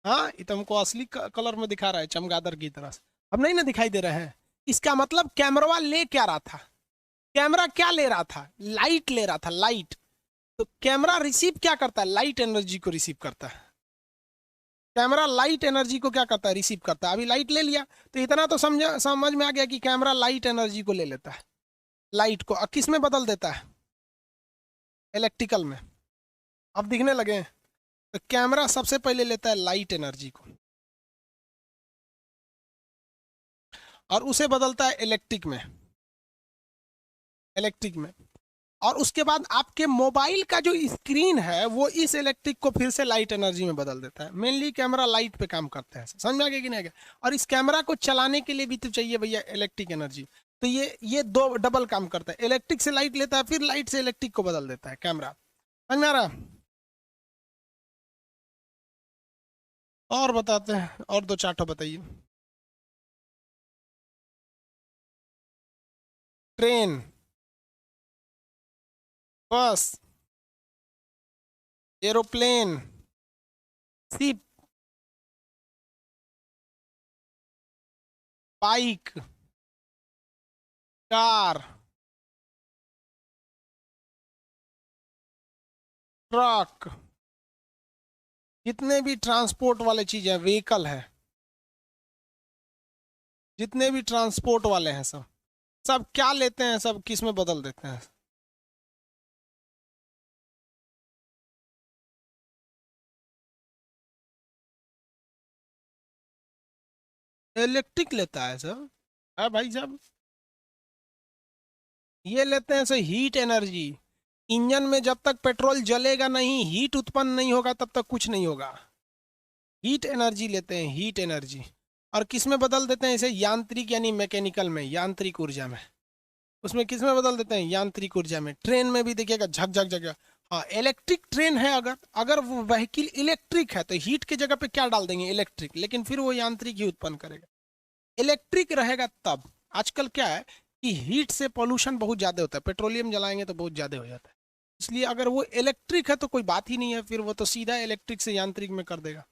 हाँ, ये तो हमको असली कलर में दिखा रहा है, चमगादड़ की तरह से। अब नहीं ना दिखाई दे रहे हैं? इसका मतलब कैमरा ले क्या रहा था? कैमरा क्या ले रहा था? लाइट ले रहा था, लाइट। तो कैमरा रिसीव क्या करता है? लाइट एनर्जी को रिसीव करता है। कैमरा लाइट एनर्जी को क्या करता है? रिसीव करता है। अभी लाइट ले लिया, तो इतना तो समझ में आ गया कि कैमरा लाइट एनर्जी को ले लेता है। लाइट को किस में बदल देता है? इलेक्ट्रिकल में। अब दिखने लगे हैं। तो कैमरा सबसे पहले लेता है लाइट एनर्जी को और उसे बदलता है इलेक्ट्रिक में, इलेक्ट्रिक में। और उसके बाद आपके मोबाइल का जो स्क्रीन है वो इस इलेक्ट्रिक को फिर से लाइट एनर्जी में बदल देता है। मेनली कैमरा लाइट पे काम करता है, समझ में आ गया कि नहीं आ गया? और इस कैमरा को चलाने के लिए भी तो चाहिए भैया इलेक्ट्रिक एनर्जी। तो ये दो डबल काम करता है, इलेक्ट्रिक से लाइट लेता है, फिर लाइट से इलेक्ट्रिक को बदल देता है कैमरा। समझ में आ रहा? और बताते हैं, और दो चार ठो बताइए। ट्रेन, बस, aeroplane, ship, bike, car, truck, जितने भी ट्रांसपोर्ट वाले चीज है, व्हीकल है, जितने भी ट्रांसपोर्ट वाले हैं सब, सब क्या लेते हैं, सब किस में बदल देते हैं? इलेक्ट्रिक लेता है सब। है भाई साहब, ये लेते हैं सर हीट एनर्जी। इंजन में जब तक पेट्रोल जलेगा नहीं, हीट उत्पन्न नहीं होगा, तब तक कुछ नहीं होगा। हीट एनर्जी लेते हैं, हीट एनर्जी। और किस में बदल देते हैं इसे? यांत्रिक यानी मैकेनिकल में, यांत्रिक ऊर्जा में। उसमें किस में बदल देते हैं? यांत्रिक ऊर्जा में। ट्रेन में भी देखिएगा झक झक जगह। हाँ, इलेक्ट्रिक ट्रेन है, अगर अगर वो व्हीकल इलेक्ट्रिक है तो हीट की जगह पे क्या डाल देंगे? इलेक्ट्रिक, लेकिन फिर वो यांत्रिक ही उत्पन्न करेगा। इलेक्ट्रिक रहेगा तब। आजकल क्या है कि हीट से पोल्यूशन बहुत ज्यादा होता है, पेट्रोलियम जलाएंगे तो बहुत ज्यादा हो जाता है। इसलिए अगर वो इलेक्ट्रिक है तो कोई बात ही नहीं है, फिर वो तो सीधा इलेक्ट्रिक से यांत्रिक में कर देगा।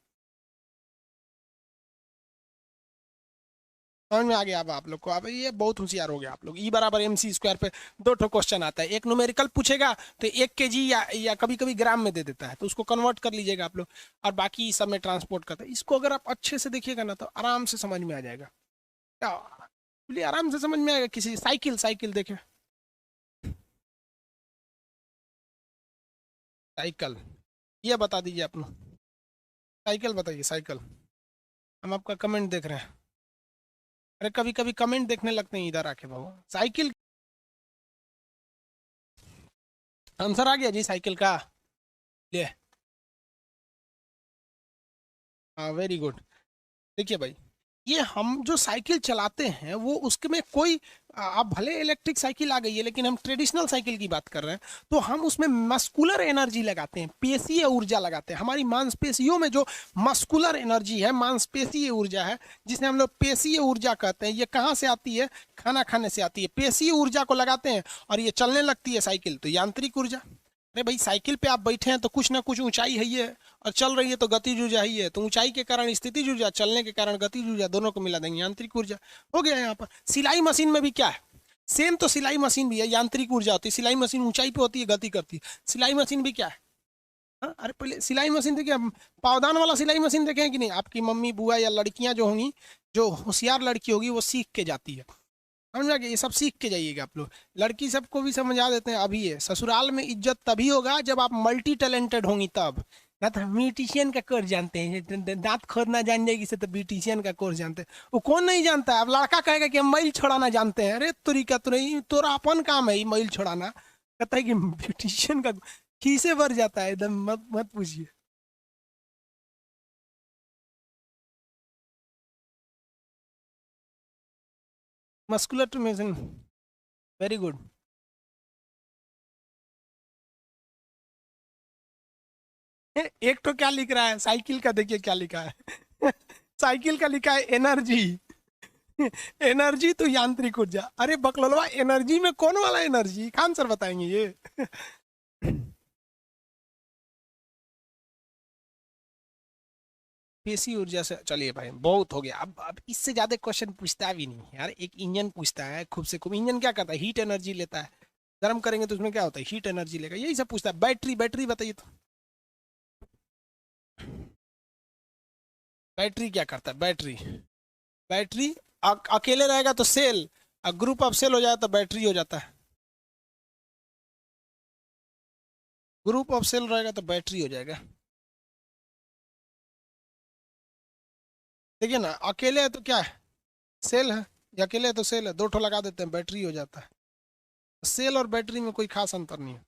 समझ में आ गया? अब आप लोग को, अब ये बहुत होशियार हो गया आप लोग। ई बराबर एम सी स्क्वायर पे दो ठो क्वेश्चन आता है, एक न्यूमेरिकल पूछेगा तो 1 kg या कभी कभी ग्राम में दे देता है, तो उसको कन्वर्ट कर लीजिएगा आप लोग। और बाकी सब में ट्रांसपोर्ट करता है। इसको अगर आप अच्छे से देखिएगा ना तो आराम से समझ में आ जाएगा। क्या बोलिए? आराम से समझ में आएगा। किसी साइकिल, साइकिल देखे, साइकिल, ये बता दीजिए आप लोग। साइकिल बताइए, साइकिल। हम आपका कमेंट देख रहे हैं। अरे कभी कभी कमेंट देखने लगते हैं इधर आके बाबू। साइकिल आंसर आ गया जी साइकिल का। ले, हाँ वेरी गुड। देखिए भाई, ये हम जो साइकिल चलाते हैं वो उसके में कोई आप भले इलेक्ट्रिक साइकिल आ गई है लेकिन हम ट्रेडिशनल साइकिल की बात कर रहे हैं, तो हम उसमें मस्कुलर एनर्जी लगाते हैं, पेशीय ऊर्जा लगाते हैं। हमारी मांसपेशियों में जो मस्कुलर एनर्जी है, मांसपेशीय ऊर्जा है, जिसे हम लोग पेशीय ऊर्जा कहते हैं, ये कहाँ से आती है? खाना खाने से आती है। पेशीय ऊर्जा को लगाते हैं और ये चलने लगती है साइकिल, तो यांत्रिक ऊर्जा। अरे भाई साइकिल पे आप बैठे हैं तो कुछ ना कुछ ऊंचाई है ये, और चल रही है तो गतिज ऊर्जा ही है, तो ऊंचाई के कारण स्थितिज ऊर्जा, चलने के कारण गतिज ऊर्जा, दोनों को मिला देंगे यांत्रिक ऊर्जा। हो गया यहाँ पर। सिलाई मशीन में भी क्या है? सेम तो सिलाई मशीन भी है, यांत्रिक ऊर्जा होती है। सिलाई मशीन ऊंचाई पे होती है, गति करती है। सिलाई मशीन भी क्या है? हाँ, अरे पहले सिलाई मशीन देखिए, पावदान वाला सिलाई मशीन देखे हैं कि नहीं? आपकी मम्मी बुआ या लड़कियां जो होंगी, जो होशियार लड़की होगी, वो सीख के जाती है। समझ में आ गया? ये सब सीख के जाइएगा आप लोग। लड़की सबको भी समझा देते हैं अभी। ये ससुराल में इज्जत तभी होगा जब आप मल्टी टैलेंटेड होंगी तब। ना तो ब्यूटिशियन का कोर्स जानते हैं, दांत खोदना जान जाएगी से तो ब्यूटिशियन का कोर्स जानते हैं। वो कौन नहीं जानता है? अब लड़का कहेगा कि हम मैल छोड़ाना जानते हैं। अरे तुरी का तुरई, तोरा अपन काम है मैल छोड़ाना। कहता है कि ब्यूटिशियन का खीसे भर जाता है एकदम, मत मत पूछिए। Muscular to mason, very good. एक तो क्या लिख रहा है साइकिल का, देखिए क्या लिखा है। साइकिल का लिखा है एनर्जी। एनर्जी तो यांत्रिक ऊर्जा। अरे बकलोलवा, एनर्जी में कौन वाला एनर्जी? खान सर बताएंगे ये। पेशी ऊर्जा से। चलिए भाई बहुत हो गया, अब इससे ज्यादा क्वेश्चन पूछता भी नहीं यार। एक इंजन पूछता है खूब से खूब। इंजन क्या करता है? हीट एनर्जी लेता है। गर्म करेंगे तो उसमें क्या होता है? हीट एनर्जी लेगा। यही सब पूछता है। बैटरी, बैटरी बताइए तो। बैटरी क्या करता है? बैटरी, बैटरी अकेले रहेगा तो सेल, और ग्रुप ऑफ सेल हो जाए तो बैटरी हो जाता है। ग्रुप ऑफ सेल रहेगा तो बैटरी हो जाएगा। देखिए ना, अकेले है तो क्या है? सेल है। या अकेले है तो सेल है, दो ठो लगा देते हैं बैटरी हो जाता है। सेल और बैटरी में कोई खास अंतर नहीं है,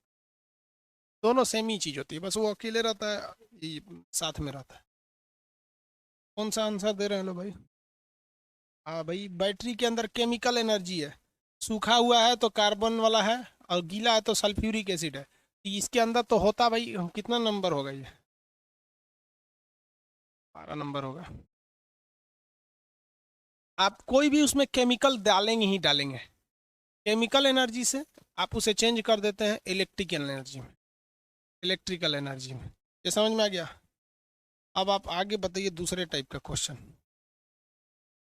दोनों सेम ही चीज होती है, बस वो अकेले रहता है, ये साथ में रहता है। कौन सा आंसर दे रहे हैं लो भाई? हाँ भाई, बैटरी के अंदर केमिकल एनर्जी है। सूखा हुआ है तो कार्बन वाला है, और गीला है तो सल्फ्यूरिक एसिड है। तो इसके अंदर तो होता भाई, कितना नंबर होगा ये? 12 नंबर होगा। आप कोई भी उसमें केमिकल डालेंगे ही डालेंगे, केमिकल एनर्जी से आप उसे चेंज कर देते हैं इलेक्ट्रिकल एनर्जी में, इलेक्ट्रिकल एनर्जी में। ये समझ में आ गया? अब आप आगे बताइए दूसरे टाइप का क्वेश्चन।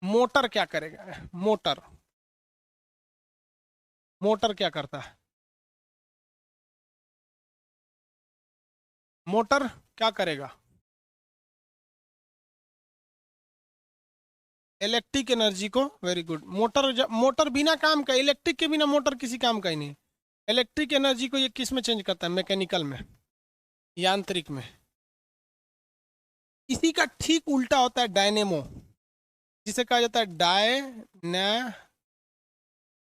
मोटर क्या करेगा? मोटर, मोटर क्या करता है? मोटर क्या करेगा? इलेक्ट्रिक एनर्जी को, वेरी गुड। मोटर मोटर बिना काम का, इलेक्ट्रिक के बिना मोटर किसी काम का ही नहीं। इलेक्ट्रिक एनर्जी को ये किस में चेंज करता है? मैकेनिकल में, यांत्रिक में। इसी का ठीक उल्टा होता है डायनेमो, जिसे कहा जाता है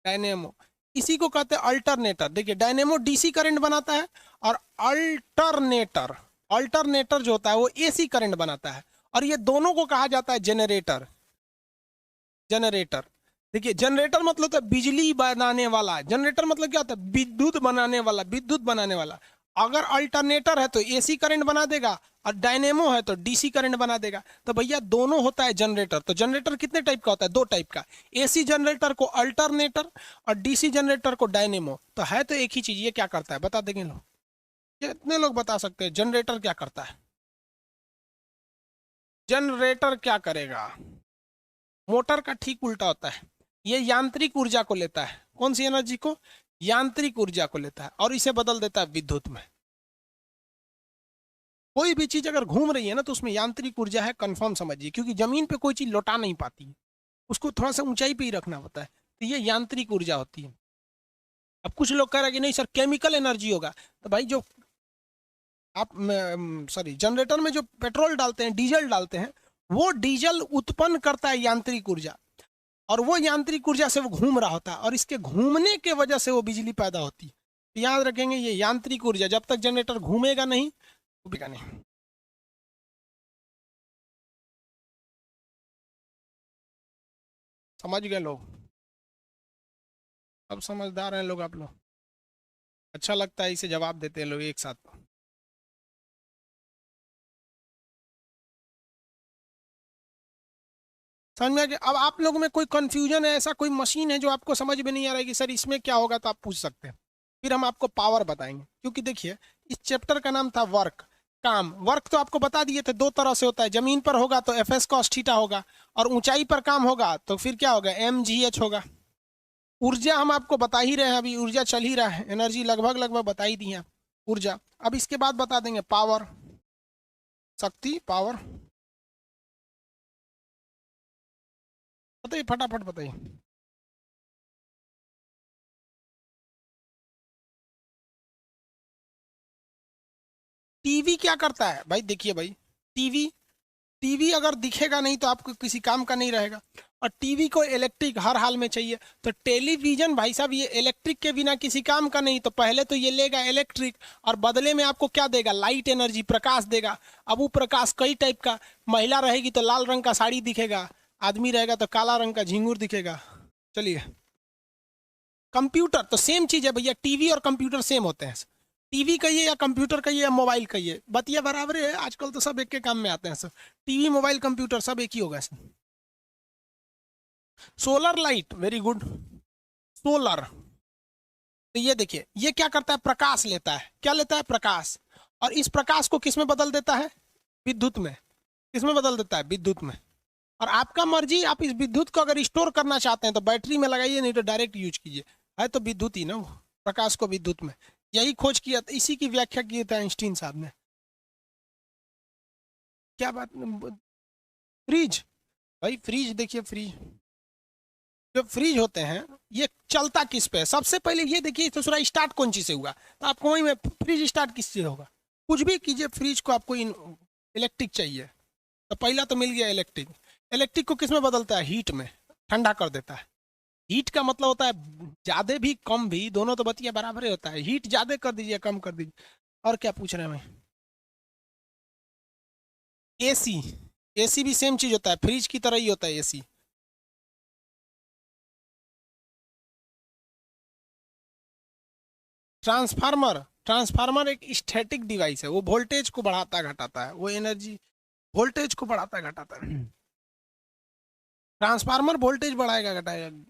डायनेमो। इसी को कहते हैं अल्टरनेटर। देखिए डायनेमो डीसी करंट बनाता है, और अल्टरनेटर, अल्टरनेटर जो होता है वो एसी करंट बनाता है। और ये दोनों को कहा जाता है जनरेटर। जनरेटर, देखिए जनरेटर मतलब होता है बिजली बनाने वाला। जनरेटर मतलब क्या होता है? विद्युत बनाने वाला, विद्युत बनाने वाला। अगर अल्टरनेटर है तो एसी करंट बना देगा, और डायनेमो है तो डीसी करंट बना देगा। तो भैया दोनों होता है जनरेटर। तो जनरेटर कितने टाइप का होता है? दो टाइप का। एसी जनरेटर को अल्टरनेटर, और डीसी जनरेटर को डायनेमो। तो है तो एक ही चीज। ये क्या करता है बता देंगे लोग? कितने लोग बता सकते हैं जनरेटर क्या करता है? जनरेटर क्या करेगा? मोटर का ठीक उल्टा होता है। ये यांत्रिक ऊर्जा को लेता है। कौन सी एनर्जी को? यांत्रिक ऊर्जा को लेता है, और इसे बदल देता है विद्युत में। कोई भी चीज अगर घूम रही है ना तो उसमें यांत्रिक ऊर्जा है, कंफर्म समझिए। क्योंकि जमीन पे कोई चीज लौटा नहीं पाती है, उसको थोड़ा सा ऊंचाई पे ही रखना होता है। तो ये यांत्रिक ऊर्जा होती है। अब कुछ लोग कह रहे हैं कि नहीं सर केमिकल एनर्जी होगा। तो भाई जो आप, सॉरी, जनरेटर में जो पेट्रोल डालते हैं, डीजल डालते हैं, वो डीजल उत्पन्न करता है यांत्रिक ऊर्जा। और वो यांत्रिक ऊर्जा से वो घूम रहा होता है और इसके घूमने के वजह से वो बिजली पैदा होती है। तो याद रखेंगे ये यांत्रिक ऊर्जा, जब तक जनरेटर घूमेगा नहीं घूमेगा नहीं। समझ गए लोग? अब समझदार हैं लोग आप लोग। अच्छा लगता है इसे जवाब देते हैं लोग एक साथ। समझ में आ गया? अब आप लोगों में कोई कंफ्यूजन है, ऐसा कोई मशीन है जो आपको समझ में नहीं आ रहा है कि सर इसमें क्या होगा, तो आप पूछ सकते हैं, फिर हम आपको पावर बताएंगे। क्योंकि देखिए इस चैप्टर का नाम था वर्क, काम। वर्क तो आपको बता दिए थे दो तरह से होता है, जमीन पर होगा तो एफ एस कॉस थीटा होगा, और ऊंचाई पर काम होगा तो फिर क्या होगा, एम जी एच होगा। ऊर्जा हम आपको बता ही रहे हैं, अभी ऊर्जा चल ही रहा है, एनर्जी लगभग लगभग बता ही दी है ऊर्जा। अब इसके बाद बता देंगे पावर, शक्ति, पावर। बताइए फटाफट बताइए। टीवी क्या करता है भाई? देखिए भाई, टीवी टीवी अगर दिखेगा नहीं तो आपको किसी काम का नहीं रहेगा, और टीवी को इलेक्ट्रिक हर हाल में चाहिए। तो टेलीविजन भाई साहब ये इलेक्ट्रिक के बिना किसी काम का नहीं, तो पहले तो ये लेगा इलेक्ट्रिक और बदले में आपको क्या देगा, लाइट एनर्जी, प्रकाश देगा। अब वो प्रकाश कई टाइप का, महिला रहेगी तो लाल रंग का साड़ी दिखेगा, आदमी रहेगा तो काला रंग का झिंगुर दिखेगा। चलिए, कंप्यूटर तो सेम चीज है भैया, टीवी और कंप्यूटर सेम होते हैं। टीवी कहिए या कंप्यूटर कहिए या मोबाइल कहिए, बतिया बराबर है। आजकल तो सब एक के काम में आते हैं, सब टीवी मोबाइल कंप्यूटर सब एक ही होगा। Solar light, very good, solar. तो ये देखिए ये क्या करता है, प्रकाश लेता है। क्या लेता है, प्रकाश। और इस प्रकाश को किस में बदल देता है, विद्युत में। किस में बदल देता है, विद्युत में। और आपका मर्जी, आप इस विद्युत को अगर स्टोर करना चाहते हैं तो बैटरी में लगाइए, नहीं तो डायरेक्ट यूज कीजिए। है तो विद्युत ही ना वो, प्रकाश को विद्युत में। यही खोज किया, इसी की व्याख्या की था आइंस्टीन साहब ने। क्या बात, फ्रिज। भाई फ्रिज देखिए, फ्रिज, जो फ्रिज होते हैं ये चलता किस पे है? सबसे पहले ये देखिए तो सूरा स्टार्ट कौन चीज से हुआ, तो आपको वही में फ्रिज स्टार्ट किस से होगा? कुछ भी कीजिए, फ्रिज को आपको इलेक्ट्रिक चाहिए, तो पहला तो मिल गया इलेक्ट्रिक। इलेक्ट्रिक को किस में बदलता है, हीट में, ठंडा कर देता है। हीट का मतलब होता है ज्यादा भी कम भी, दोनों तो बतिया बराबर ही होता है। हीट ज्यादा कर दीजिए, कम कर दीजिए। और क्या पूछ रहे हैं भाई? एसी, एसी भी सेम चीज होता है, फ्रिज की तरह ही होता है एसी। ट्रांसफार्मर, ट्रांसफार्मर एक स्टैटिक डिवाइस है, वो वोल्टेज को बढ़ाता घटाता है, वो एनर्जी वोल्टेज को बढ़ाता घटाता है। ट्रांसफार्मर वोल्टेज बढ़ाएगा घटाएगा।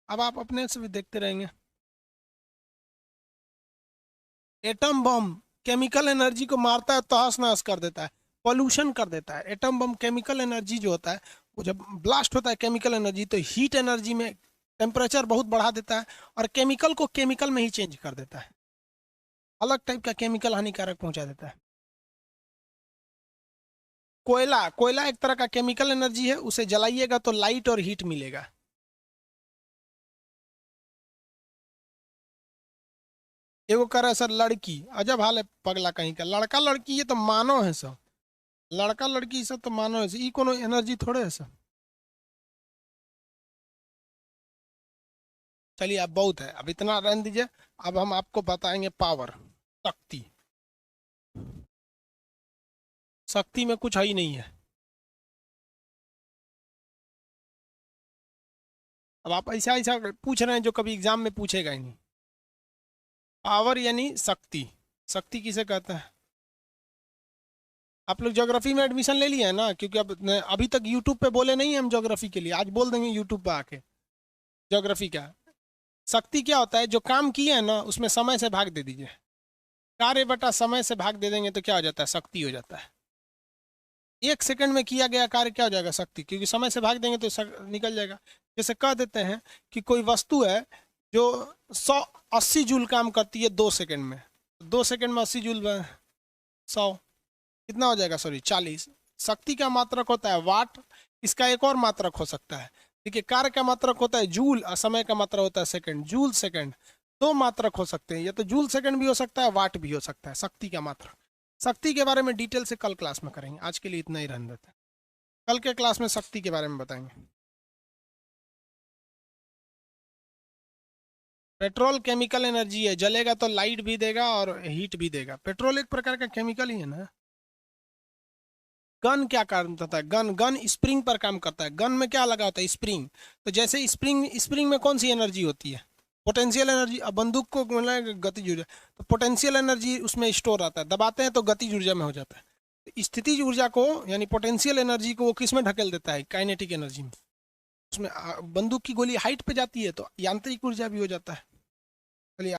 अब आप अपने से भी देखते रहेंगे। एटम बम केमिकल एनर्जी को मारता है, तहस नहस कर देता है, पॉल्यूशन कर देता है। एटम बम केमिकल एनर्जी जो होता है, वो जब ब्लास्ट होता है केमिकल एनर्जी, तो हीट एनर्जी में टेम्परेचर बहुत बढ़ा देता है, और केमिकल को केमिकल में ही चेंज कर देता है, अलग टाइप का केमिकल हानिकारक पहुंचा देता है। कोयला, कोयला एक तरह का केमिकल एनर्जी है, उसे जलाइएगा तो लाइट और हीट मिलेगा। एगो कह रहा है सर लड़की, अजब हाल है पगला कहीं का, लड़का लड़की ये तो मानव है सब, लड़का लड़की सब तो मानव है, ई कोनो एनर्जी थोड़े है सब। चलिए अब बहुत है, अब इतना रहने दीजिए। अब हम आपको बताएंगे पावर, शक्ति। शक्ति में कुछ है ही नहीं है। अब आप ऐसा ऐसा पूछ रहे हैं जो कभी एग्जाम में पूछेगा ही नहीं। पावर यानी शक्ति, शक्ति किसे कहते हैं? आप लोग ज्योग्राफी में एडमिशन ले लिए है ना, क्योंकि अब अभी तक यूट्यूब पे बोले नहीं हम ज्योग्राफी के लिए, आज बोल देंगे यूट्यूब पे आके ज्योग्राफी क्या। शक्ति क्या होता है, जो काम किए हैं ना उसमें समय से भाग दे दीजिए, कार्य बटा समय से भाग दे देंगे तो क्या हो जाता है, शक्ति हो जाता है। 1 सेकंड में किया गया कार्य क्या हो जाएगा, शक्ति, क्योंकि समय से भाग देंगे तो निकल जाएगा। जैसे कह देते हैं कि कोई वस्तु है जो 180 जूल काम करती है 2 सेकंड में, 2 सेकंड में 80 जूल, 100 कितना हो जाएगा, सॉरी 40। शक्ति का मात्रक होता है वाट, इसका एक और मात्रक हो सकता है। देखिए कार्य का मात्रक होता है जूल और समय का मात्रक होता है सेकंड, जूल सेकंड। दो मात्रक हो सकते हैं, या तो जूल सेकंड भी हो सकता है, वाट भी हो सकता है, शक्ति का मात्रक। शक्ति के बारे में डिटेल से कल क्लास में करेंगे, आज के लिए इतना ही रहने देते हैं। कल के क्लास में शक्ति के बारे में बताएंगे। पेट्रोल केमिकल एनर्जी है, जलेगा तो लाइट भी देगा और हीट भी देगा। पेट्रोल एक प्रकार का केमिकल ही है ना। गन क्या काम करता है? गन स्प्रिंग पर काम करता है। गन में क्या लगा होता है? स्प्रिंग। तो जैसे स्प्रिंग में कौन सी एनर्जी होती है? Potential energy. अब बंदूक को मतलब गतिज ऊर्जा, तो पोटेंशियल एनर्जी उसमें स्टोर रहता है, दबाते हैं तो गतिज ऊर्जा में हो जाता है। तो स्थितिज ऊर्जा को यानी पोटेंशियल एनर्जी को वो किस में ढकेल देता है? काइनेटिक एनर्जी में। उसमें बंदूक की गोली हाइट पे जाती है तो यांत्रिक ऊर्जा भी हो जाता है। चलिए।